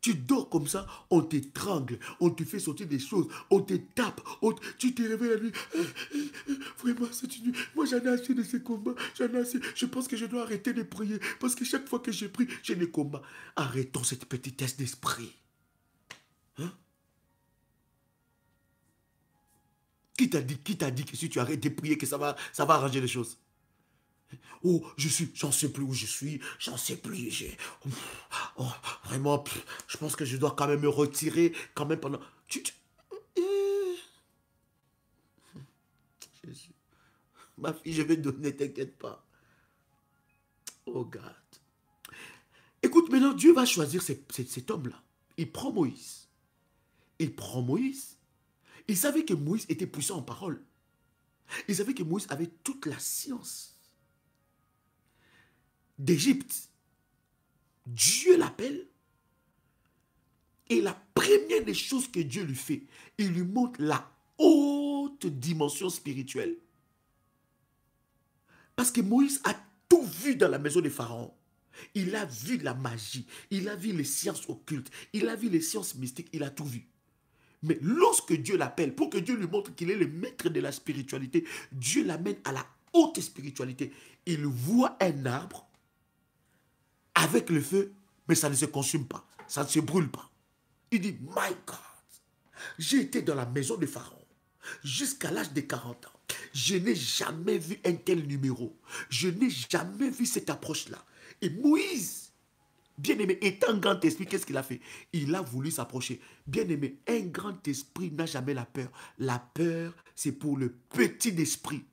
Tu dors comme ça, on t'étrangle, on te fait sortir des choses, on te tape, tu te réveilles la nuit. Vraiment, c'est une nuit. Moi, j'en ai assez de ces combats. J'en ai assez. Je pense que je dois arrêter de prier. Parce que chaque fois que je prie, j'ai des combats. Arrêtons cette petitesse d'esprit. Hein? Qui t'a dit que si tu arrêtes de prier, que ça va arranger les choses? Oh, j'en sais plus où je suis, j'en sais plus. Oh, vraiment, je pense que je dois quand même me retirer, quand même pendant. Jésus. Ma fille, je vais te donner, t'inquiète pas. Oh God. Écoute, maintenant, Dieu va choisir cet homme-là. Il prend Moïse. Il prend Moïse. Il savait que Moïse était puissant en parole. Il savait que Moïse avait toute la science d'Égypte. Dieu l'appelle. Et la première des choses que Dieu lui fait, il lui montre la haute dimension spirituelle. Parce que Moïse a tout vu dans la maison de Pharaon. Il a vu la magie, il a vu les sciences occultes, il a vu les sciences mystiques, il a tout vu. Mais lorsque Dieu l'appelle, pour que Dieu lui montre qu'il est le maître de la spiritualité, Dieu l'amène à la haute spiritualité. Il voit un arbre avec le feu, mais ça ne se consume pas, ça ne se brûle pas. Il dit, my God, j'ai été dans la maison de Pharaon jusqu'à l'âge de 40 ans. Je n'ai jamais vu un tel numéro. Je n'ai jamais vu cette approche-là. Et Moïse, bien-aimé, étant un grand esprit, qu'est-ce qu'il a fait? Il a voulu s'approcher. Bien-aimé, un grand esprit n'a jamais la peur. La peur, c'est pour le petit esprit.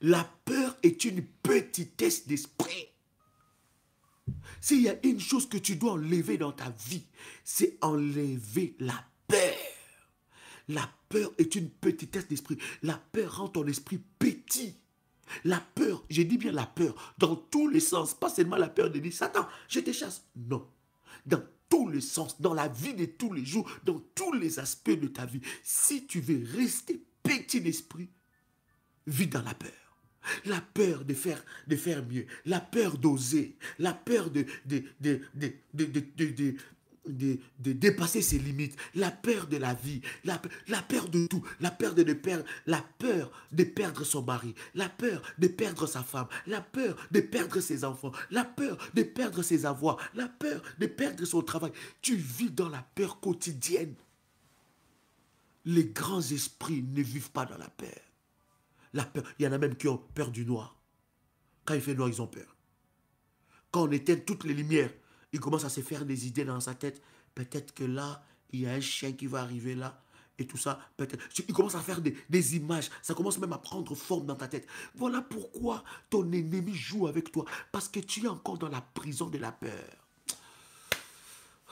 La peur est une petitesse d'esprit. S'il y a une chose que tu dois enlever dans ta vie, c'est enlever la peur. La peur est une petitesse d'esprit. La peur rend ton esprit petit. La peur, je dis bien la peur, dans tous les sens, pas seulement la peur de dire, Satan, je te chasse. Non, dans tous les sens, dans la vie de tous les jours, dans tous les aspects de ta vie. Si tu veux rester petit d'esprit, vis dans la peur. La peur de faire mieux, la peur d'oser, la peur de dépasser ses limites, la peur de la vie, la peur de tout, la peur de perdre son mari, la peur de perdre sa femme, la peur de perdre ses enfants, la peur de perdre ses avoirs, la peur de perdre son travail. Tu vis dans la peur quotidienne. Les grands esprits ne vivent pas dans la peur. La peur, il y en a même qui ont peur du noir. Quand il fait noir, ils ont peur. Quand on éteint toutes les lumières, il commence à se faire des idées dans sa tête. Peut-être que là, il y a un chien qui va arriver là. Et tout ça, peut-être. Il commence à faire des images. Ça commence même à prendre forme dans ta tête. Voilà pourquoi ton ennemi joue avec toi. Parce que tu es encore dans la prison de la peur.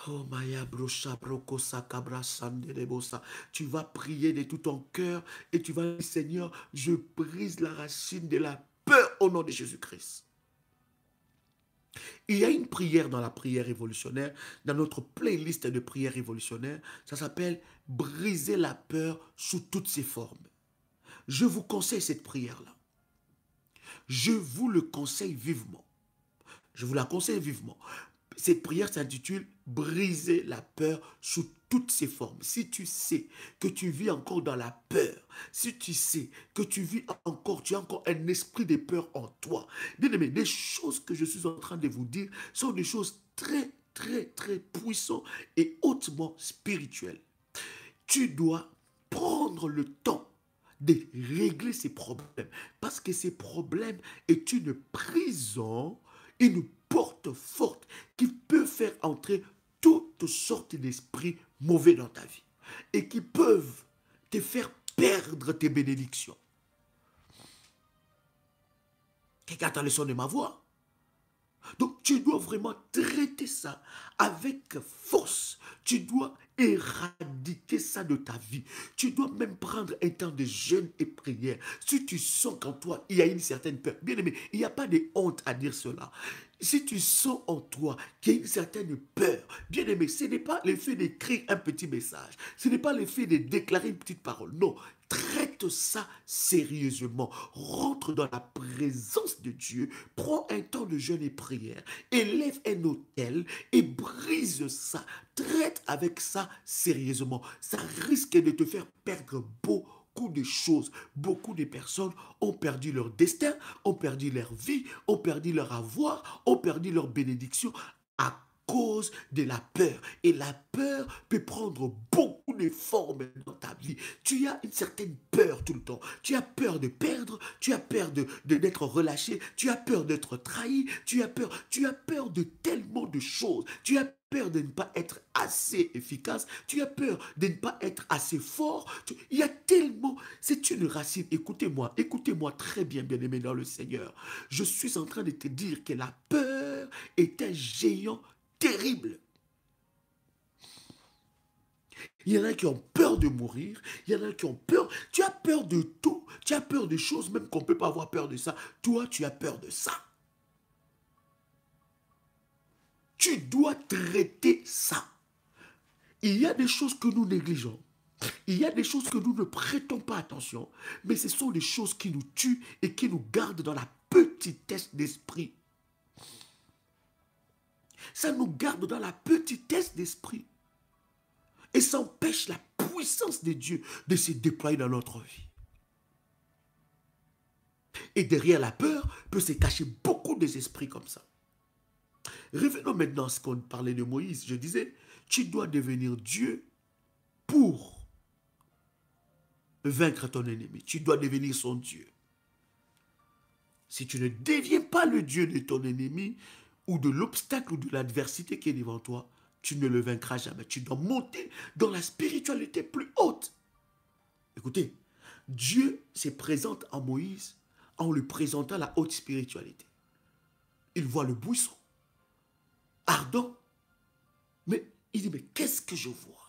Oh Maya brocha broko sakabra sandelebosa. Tu vas prier de tout ton cœur et tu vas dire, Seigneur, je brise la racine de la peur au nom de Jésus-Christ. Il y a une prière dans la prière révolutionnaire, dans notre playlist de prières révolutionnaires, ça s'appelle « Briser la peur sous toutes ses formes ». Je vous conseille cette prière-là. Je vous le conseille vivement. Je vous la conseille vivement. Cette prière s'intitule « Briser la peur sous toutes ses formes ». Si tu sais que tu vis encore dans la peur, si tu sais que tu as encore un esprit de peur en toi, bien aimé, les choses que je suis en train de vous dire sont des choses très, très, très puissantes et hautement spirituelles. Tu dois prendre le temps de régler ces problèmes, parce que ces problèmes est une prison, une porte forte qui peut faire entrer toutes sortes d'esprits mauvais dans ta vie et qui peuvent te faire perdre tes bénédictions. Quelqu'un entend le son de ma voix? Donc tu dois vraiment traiter ça avec force. Tu dois éradiquer ça de ta vie. Tu dois même prendre un temps de jeûne et prière. Si tu sens qu'en toi, il y a une certaine peur. Bien aimé, il n'y a pas de honte à dire cela. Si tu sens en toi qu'il y a une certaine peur, bien aimé, ce n'est pas le fait d'écrire un petit message. Ce n'est pas le fait de déclarer une petite parole. Non, traite ça sérieusement. Rentre dans la présence de Dieu. Prends un temps de jeûne et prière. Élève un autel et brise ça. Traite avec ça sérieusement. Ça risque de te faire perdre beaucoup de choses. Beaucoup de personnes ont perdu leur destin, ont perdu leur vie, ont perdu leur avoir, ont perdu leur bénédiction à cause de la peur. Et la peur peut prendre beaucoup de formes dans ta vie. Tu as une certaine peur tout le temps. Tu as peur de perdre, tu as peur d'être relâché, tu as peur d'être trahi, tu as peur de tellement de choses. Tu as peur de ne pas être assez efficace, tu as peur de ne pas être assez fort. Il y a tellement, c'est une racine. Écoutez-moi, écoutez-moi très bien, bien-aimé dans le Seigneur. Je suis en train de te dire que la peur est un géant terrible. Il y en a qui ont peur de mourir, il y en a qui ont peur. Tu as peur de tout, tu as peur des choses même qu'on ne peut pas avoir peur de ça. Toi, tu as peur de ça. Tu dois traiter ça. Il y a des choses que nous négligeons. Il y a des choses que nous ne prêtons pas attention, mais ce sont des choses qui nous tuent et qui nous gardent dans la petitesse d'esprit. Ça nous garde dans la petitesse d'esprit. Et ça empêche la puissance de Dieu de se déployer dans notre vie. Et derrière la peur peut se cacher beaucoup des esprits comme ça. Revenons maintenant à ce qu'on parlait de Moïse. Je disais, tu dois devenir Dieu pour vaincre ton ennemi. Tu dois devenir son Dieu. Si tu ne deviens pas le Dieu de ton ennemi, ou de l'obstacle ou de l'adversité qui est devant toi, tu ne le vaincras jamais. Tu dois monter dans la spiritualité plus haute. Écoutez, Dieu se présente à Moïse en lui présentant la haute spiritualité. Il voit le buisson ardent, mais il dit, mais qu'est-ce que je vois?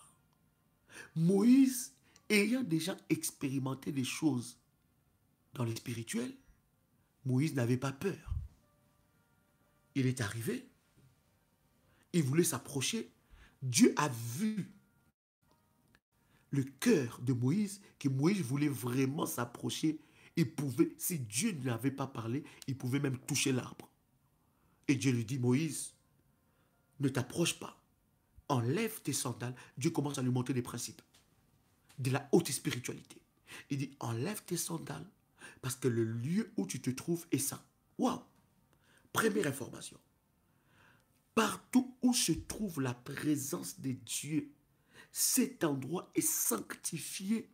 Moïse, ayant déjà expérimenté des choses dans le spirituel, Moïse n'avait pas peur. Il est arrivé, il voulait s'approcher. Dieu a vu le cœur de Moïse, que Moïse voulait vraiment s'approcher. Il pouvait, si Dieu n'avait pas parlé, il pouvait même toucher l'arbre. Et Dieu lui dit, Moïse, ne t'approche pas. Enlève tes sandales. Dieu commence à lui montrer des principes de la haute spiritualité. Il dit, enlève tes sandales parce que le lieu où tu te trouves est saint. Waouh! Première information. Partout où se trouve la présence de Dieu, cet endroit est sanctifié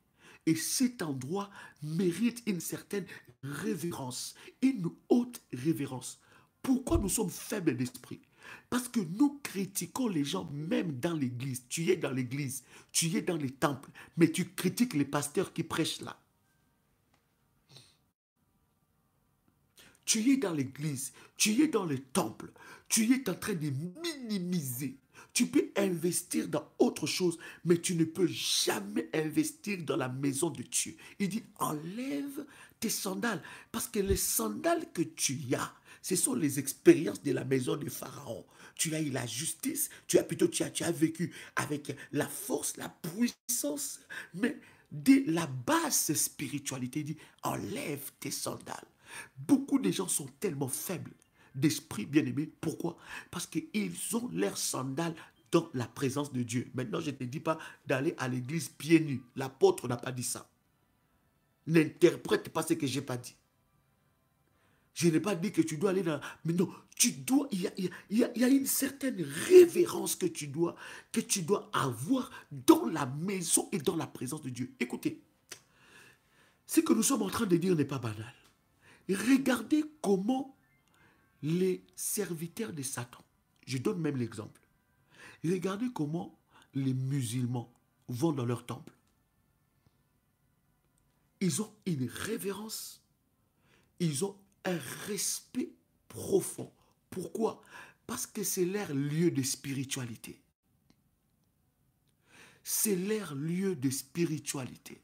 et cet endroit mérite une certaine révérence, une haute révérence. Pourquoi nous sommes faibles d'esprit? Parce que nous critiquons les gens même dans l'église. Tu es dans l'église, tu es dans les temples, mais tu critiques les pasteurs qui prêchent là. Tu es dans l'église, tu es dans le temple, tu es en train de minimiser. Tu peux investir dans autre chose, mais tu ne peux jamais investir dans la maison de Dieu. Il dit, enlève tes sandales, parce que les sandales que tu as, ce sont les expériences de la maison de Pharaon. Tu as eu la justice, tu as vécu avec la force, la puissance, mais de la basse spiritualité, il dit, enlève tes sandales. Beaucoup de gens sont tellement faibles d'esprit, bien-aimé. Pourquoi? Parce qu'ils ont leurs sandales dans la présence de Dieu. Maintenant, je ne te dis pas d'aller à l'église pieds nus. L'apôtre n'a pas dit ça. N'interprète pas ce que je n'ai pas dit. Je n'ai pas dit que tu dois aller dans... Mais non, tu dois... Il y a une certaine révérence que tu dois avoir dans la maison et dans la présence de Dieu. Écoutez, ce que nous sommes en train de dire n'est pas banal. Regardez comment les serviteurs de Satan, je donne même l'exemple, regardez comment les musulmans vont dans leur temple. Ils ont une révérence, ils ont un respect profond. Pourquoi? Parce que c'est leur lieu de spiritualité. C'est leur lieu de spiritualité.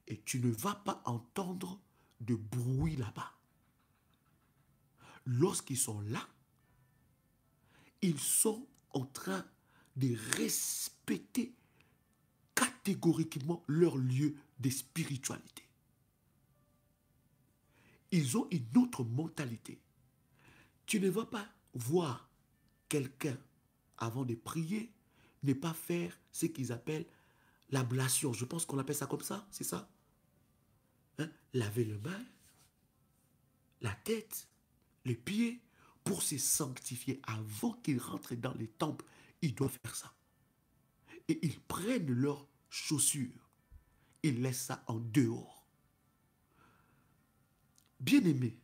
Et tu ne vas pas entendre de bruit là-bas. Lorsqu'ils sont là, ils sont en train de respecter catégoriquement leur lieu de spiritualité. Ils ont une autre mentalité. Tu ne vas pas voir quelqu'un avant de prier ne pas faire ce qu'ils appellent l'ablation. Je pense qu'on appelle ça comme ça, c'est ça? Hein? Laver les mains, la tête, les pieds, pour se sanctifier. Avant qu'ils rentrent dans les temples, ils doivent faire ça. Et ils prennent leurs chaussures. Ils laissent ça en dehors. Bien-aimés,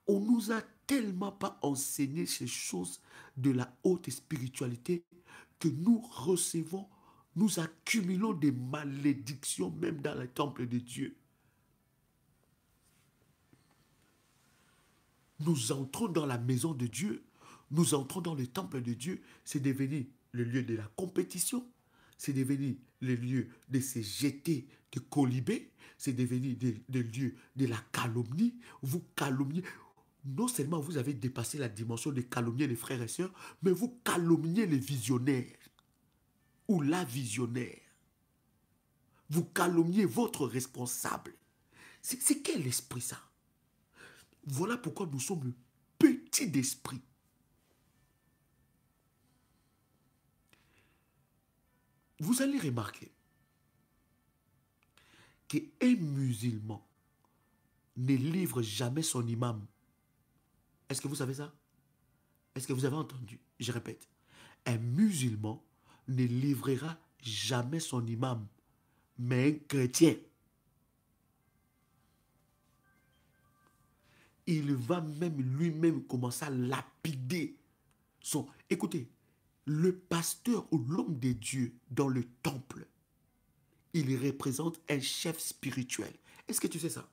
on nous a tellement pas enseigné ces choses de la haute spiritualité que nous recevons, nous accumulons des malédictions même dans le temple de Dieu. Nous entrons dans la maison de Dieu, nous entrons dans le temple de Dieu, c'est devenu le lieu de la compétition, c'est devenu le lieu de se jeter de colibés, c'est devenu le lieu de la calomnie. Vous calomniez. Non seulement vous avez dépassé la dimension de calomnier les frères et sœurs, mais vous calomniez les visionnaires ou la visionnaire. Vous calomniez votre responsable. C'est quel esprit ça? Voilà pourquoi nous sommes petits d'esprit. Vous allez remarquer qu'un musulman ne livre jamais son imam. Est-ce que vous savez ça? Est-ce que vous avez entendu? Je répète. Un musulman ne livrera jamais son imam, mais un chrétien. Il va même lui-même commencer à lapider son... Écoutez, le pasteur ou l'homme de Dieu dans le temple, il représente un chef spirituel. Est-ce que tu sais ça?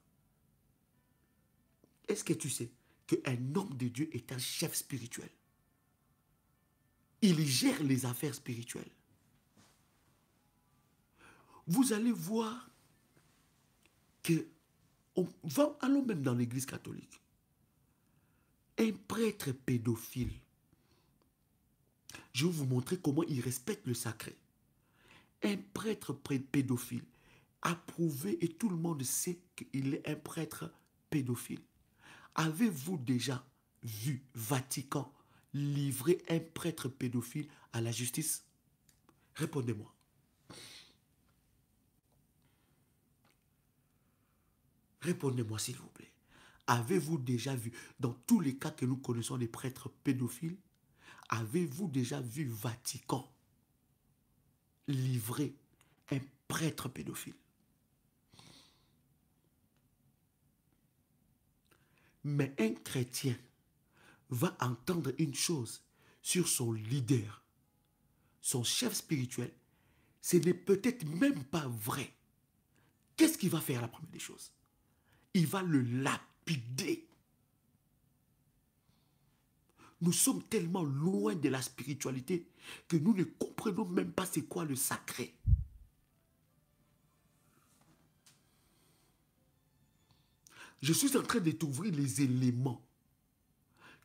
Est-ce que tu sais qu'un homme de Dieu est un chef spirituel? Il gère les affaires spirituelles. Vous allez voir que, allons même dans l'église catholique, un prêtre pédophile, je vais vous montrer comment il respecte le sacré. Un prêtre pédophile, approuvé, et tout le monde sait qu'il est un prêtre pédophile. Avez-vous déjà vu Vatican livrer un prêtre pédophile à la justice? Répondez-moi. Répondez-moi s'il vous plaît. Avez-vous déjà vu, dans tous les cas que nous connaissons des prêtres pédophiles, avez-vous déjà vu Vatican livrer un prêtre pédophile? Mais un chrétien va entendre une chose sur son leader, son chef spirituel. Ce n'est peut-être même pas vrai. Qu'est-ce qu'il va faire la première des choses? Il va le lapider. Nous sommes tellement loin de la spiritualité que nous ne comprenons même pas c'est quoi le sacré. Je suis en train de t'ouvrir les éléments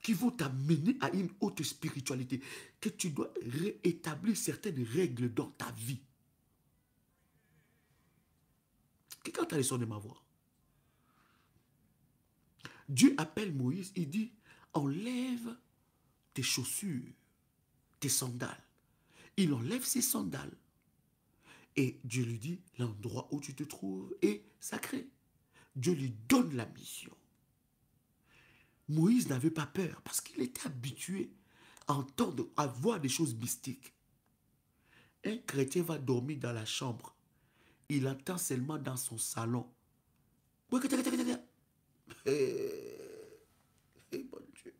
qui vont t'amener à une haute spiritualité, que tu dois réétablir certaines règles dans ta vie. Quelqu'un t'a sonné ma voix. Dieu appelle Moïse, il dit, enlève tes chaussures, tes sandales. Il enlève ses sandales. Et Dieu lui dit, l'endroit où tu te trouves est sacré. Dieu lui donne la mission. Moïse n'avait pas peur parce qu'il était habitué à entendre, à voir des choses mystiques. Un chrétien va dormir dans la chambre. Il entend seulement dans son salon. Mon Dieu.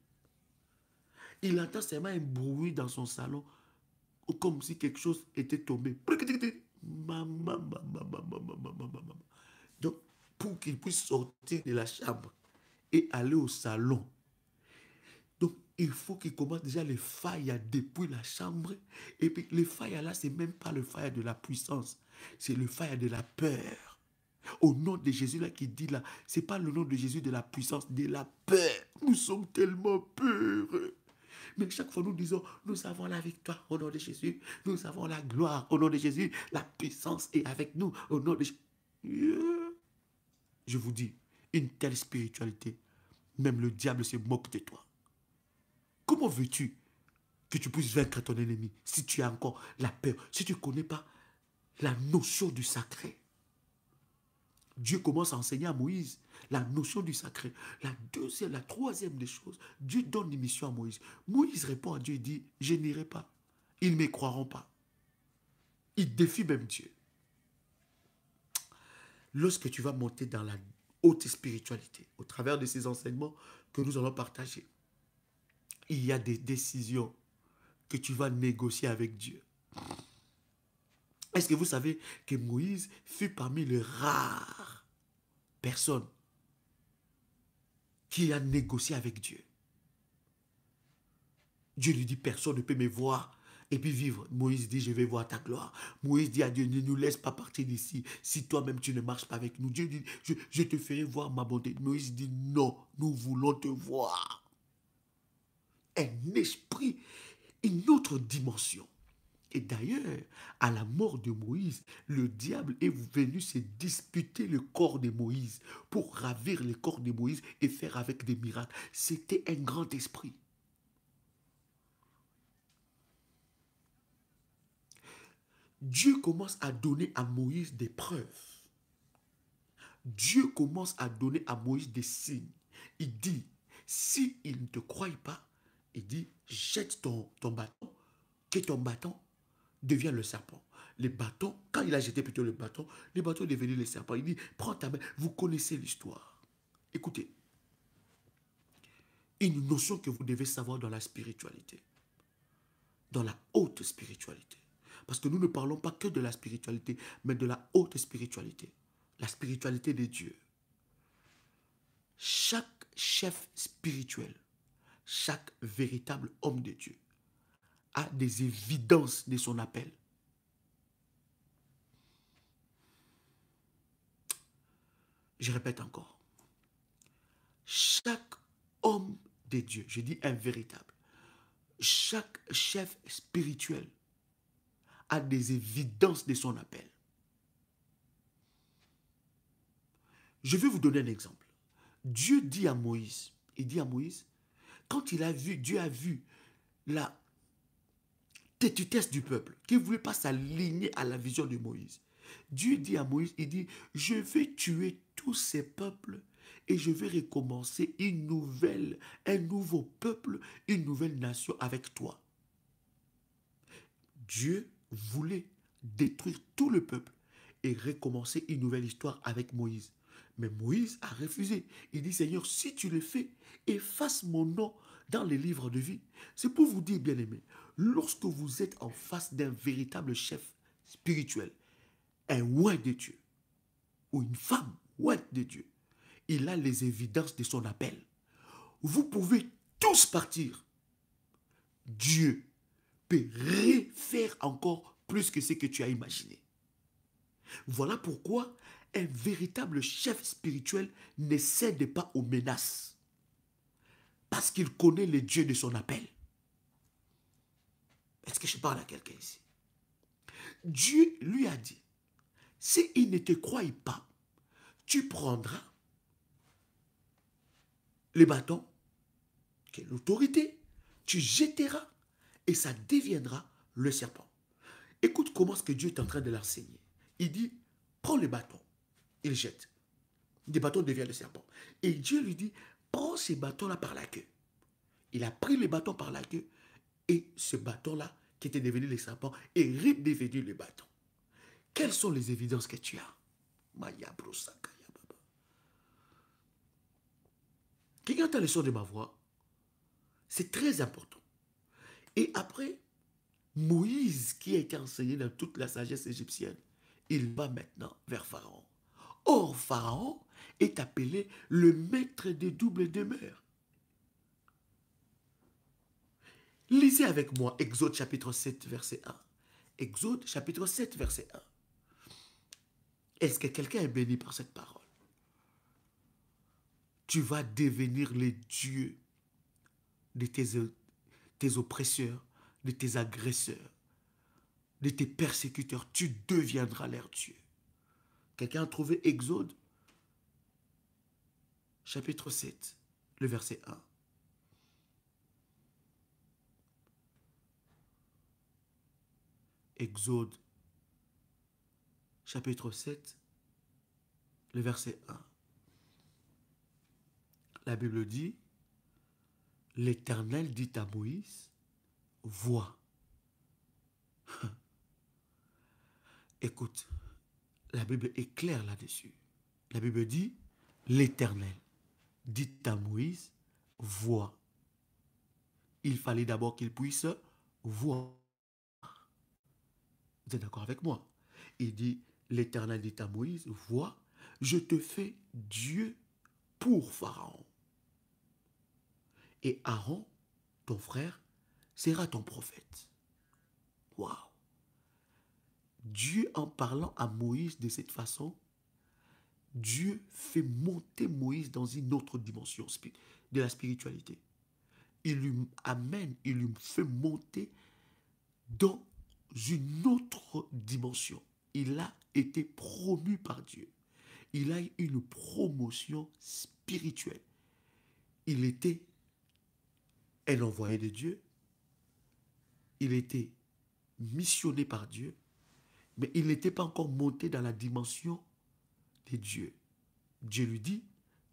Il entend seulement un bruit dans son salon, comme si quelque chose était tombé. Donc, pour qu'il puisse sortir de la chambre et aller au salon, donc il faut qu'il commence déjà les failles depuis la chambre. Et puis les failles là, c'est même pas le faille de la puissance, c'est le faille de la peur. Au nom de Jésus là qui dit là, c'est pas le nom de Jésus de la puissance, de la peur. Nous sommes tellement peureux. Mais chaque fois nous disons, nous avons la victoire au nom de Jésus, nous avons la gloire au nom de Jésus, la puissance est avec nous au nom de Jésus. Je vous dis, une telle spiritualité, même le diable se moque de toi. Comment veux-tu que tu puisses vaincre ton ennemi si tu as encore la peur, si tu ne connais pas la notion du sacré? Dieu commence à enseigner à Moïse la notion du sacré. La troisième des choses, Dieu donne une mission à Moïse. Moïse répond à Dieu et dit, je n'irai pas. Ils ne me croiront pas. Il défie même Dieu. Lorsque tu vas monter dans la haute spiritualité, au travers de ces enseignements que nous allons partager, il y a des décisions que tu vas négocier avec Dieu. Est-ce que vous savez que Moïse fut parmi les rares personnes qui a négocié avec Dieu? Dieu lui dit, personne ne peut me voir et puis vivre. Moïse dit, je vais voir ta gloire. Moïse dit à Dieu, ne nous laisse pas partir d'ici si toi-même tu ne marches pas avec nous. Dieu dit, je te ferai voir ma bonté. Moïse dit, non, nous voulons te voir. Un esprit, une autre dimension. Et d'ailleurs, à la mort de Moïse, le diable est venu se disputer le corps de Moïse pour ravir le corps de Moïse et faire avec des miracles. C'était un grand esprit. Dieu commence à donner à Moïse des preuves. Dieu commence à donner à Moïse des signes. Il dit, si il ne te croit pas, il dit, jette ton bâton, que ton bâton devient le serpent. Les bâtons, quand il a jeté plutôt le bâton est devenu le serpent. Il dit, prends ta main, vous connaissez l'histoire. Écoutez, une notion que vous devez savoir dans la spiritualité, dans la haute spiritualité. Parce que nous ne parlons pas que de la spiritualité, mais de la haute spiritualité. La spiritualité de Dieu. Chaque chef spirituel, chaque véritable homme de Dieu a des évidences de son appel. Je répète encore. Chaque homme de Dieu, je dis un véritable, chaque chef spirituel a des évidences de son appel. Je vais vous donner un exemple. Dieu dit à Moïse, il dit à Moïse, quand il a vu, Dieu a vu la têtutesse du peuple, qui ne voulait pas s'aligner à la vision de Moïse. Dieu dit à Moïse, il dit, je vais tuer tous ces peuples et je vais recommencer un nouveau peuple, une nouvelle nation avec toi. Dieu voulait détruire tout le peuple et recommencer une nouvelle histoire avec Moïse. Mais Moïse a refusé. Il dit, Seigneur, si tu le fais, efface mon nom dans les livres de vie. C'est pour vous dire, bien-aimés, lorsque vous êtes en face d'un véritable chef spirituel, un oint de Dieu, ou une femme ointe de Dieu, il a les évidences de son appel. Vous pouvez tous partir. Dieu peut refaire encore plus que ce que tu as imaginé. Voilà pourquoi un véritable chef spirituel ne cède pas aux menaces. Parce qu'il connaît le Dieu de son appel. Est-ce que je parle à quelqu'un ici? Dieu lui a dit, s'il ne te croit pas, tu prendras le bâton, qui est l'autorité, tu jetteras et ça deviendra le serpent. Écoute comment ce que Dieu est en train de l'enseigner. Il dit, prends le bâton. Il jette. Le bâton devient le serpent. Et Dieu lui dit, prends ce bâton-là par la queue. Il a pris le bâton par la queue et ce bâton-là, qui était devenu le serpent, est redevenu le bâton. Quelles sont les évidences que tu as? Qui entend le son de ma voix? C'est très important. Et après, Moïse, qui a été enseigné dans toute la sagesse égyptienne, il va maintenant vers Pharaon. Or, Pharaon est appelé le maître des doubles demeures. Lisez avec moi Exode chapitre 7, verset 1. Exode chapitre 7, verset 1. Est-ce que quelqu'un est béni par cette parole? Tu vas devenir le Dieu de tes oppresseurs, de tes agresseurs, de tes persécuteurs. Tu deviendras leur Dieu. Quelqu'un a trouvé Exode chapitre 7, le verset 1. Exode chapitre 7, le verset 1. La Bible dit, l'Éternel dit à Moïse, vois. Écoute, la Bible est claire là-dessus. La Bible dit, l'Éternel dit à Moïse, vois. il fallait d'abord qu'il puisse voir. Vous êtes d'accord avec moi? Il dit, l'Éternel dit à Moïse, vois, je te fais Dieu pour Pharaon. Et Aaron, ton frère, sera ton prophète. Waouh! Dieu, en parlant à Moïse de cette façon, Dieu fait monter Moïse dans une autre dimension de la spiritualité. Il lui amène, il lui fait monter dans une autre dimension. Il a été promu par Dieu. Il a eu une promotion spirituelle. Il était un envoyé de Dieu. Il était missionné par Dieu. Mais il n'était pas encore monté dans la dimension de Dieu. Dieu lui dit,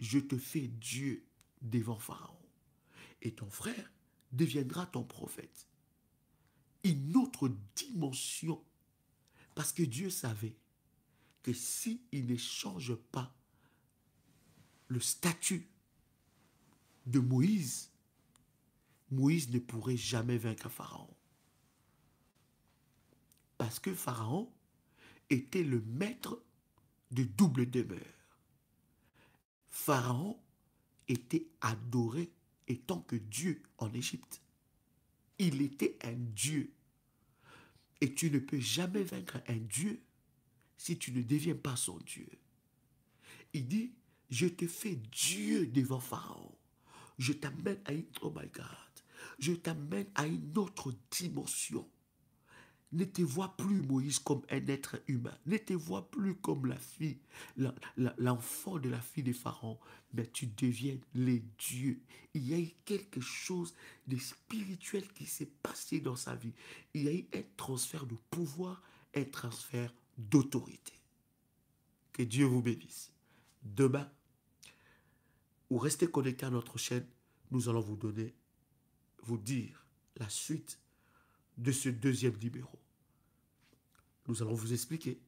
je te fais Dieu devant Pharaon. Et ton frère deviendra ton prophète. Une autre dimension. Parce que Dieu savait que s'il ne change pas le statut de Moïse, Moïse ne pourrait jamais vaincre Pharaon. Parce que Pharaon était le maître de double demeure. Pharaon était adoré étant que Dieu en Égypte. Il était un Dieu. Et tu ne peux jamais vaincre un Dieu si tu ne deviens pas son Dieu. Il dit, je te fais Dieu devant Pharaon. Je t'amène à une, oh my God, je t'amène à une autre dimension. Ne te vois plus, Moïse, comme un être humain. Ne te vois plus comme la fille, l'enfant de la fille de Pharaon, mais tu deviens les dieux. Il y a eu quelque chose de spirituel qui s'est passé dans sa vie. Il y a eu un transfert de pouvoir, un transfert d'autorité. Que Dieu vous bénisse. Demain, ou restez connectés à notre chaîne, nous allons vous dire la suite de ce deuxième numéro. Nous allons vous expliquer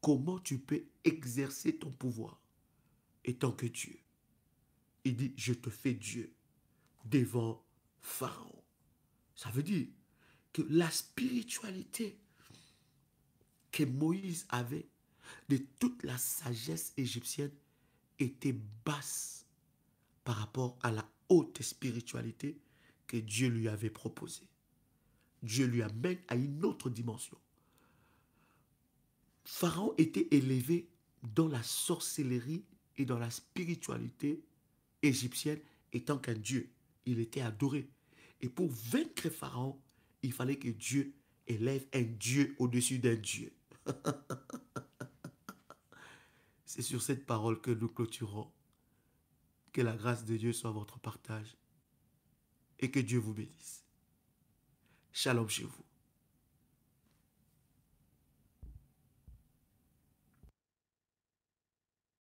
comment tu peux exercer ton pouvoir étant que Dieu. Il dit, je te fais Dieu devant Pharaon. Ça veut dire que la spiritualité que Moïse avait de toute la sagesse égyptienne était basse par rapport à la haute spiritualité que Dieu lui avait proposée. Dieu lui amène à une autre dimension. Pharaon était élevé dans la sorcellerie et dans la spiritualité égyptienne étant qu'un dieu. Il était adoré. Et pour vaincre Pharaon, il fallait que Dieu élève un dieu au-dessus d'un dieu. C'est sur cette parole que nous clôturons. Que la grâce de Dieu soit votre partage et que Dieu vous bénisse. Shalom chez vous.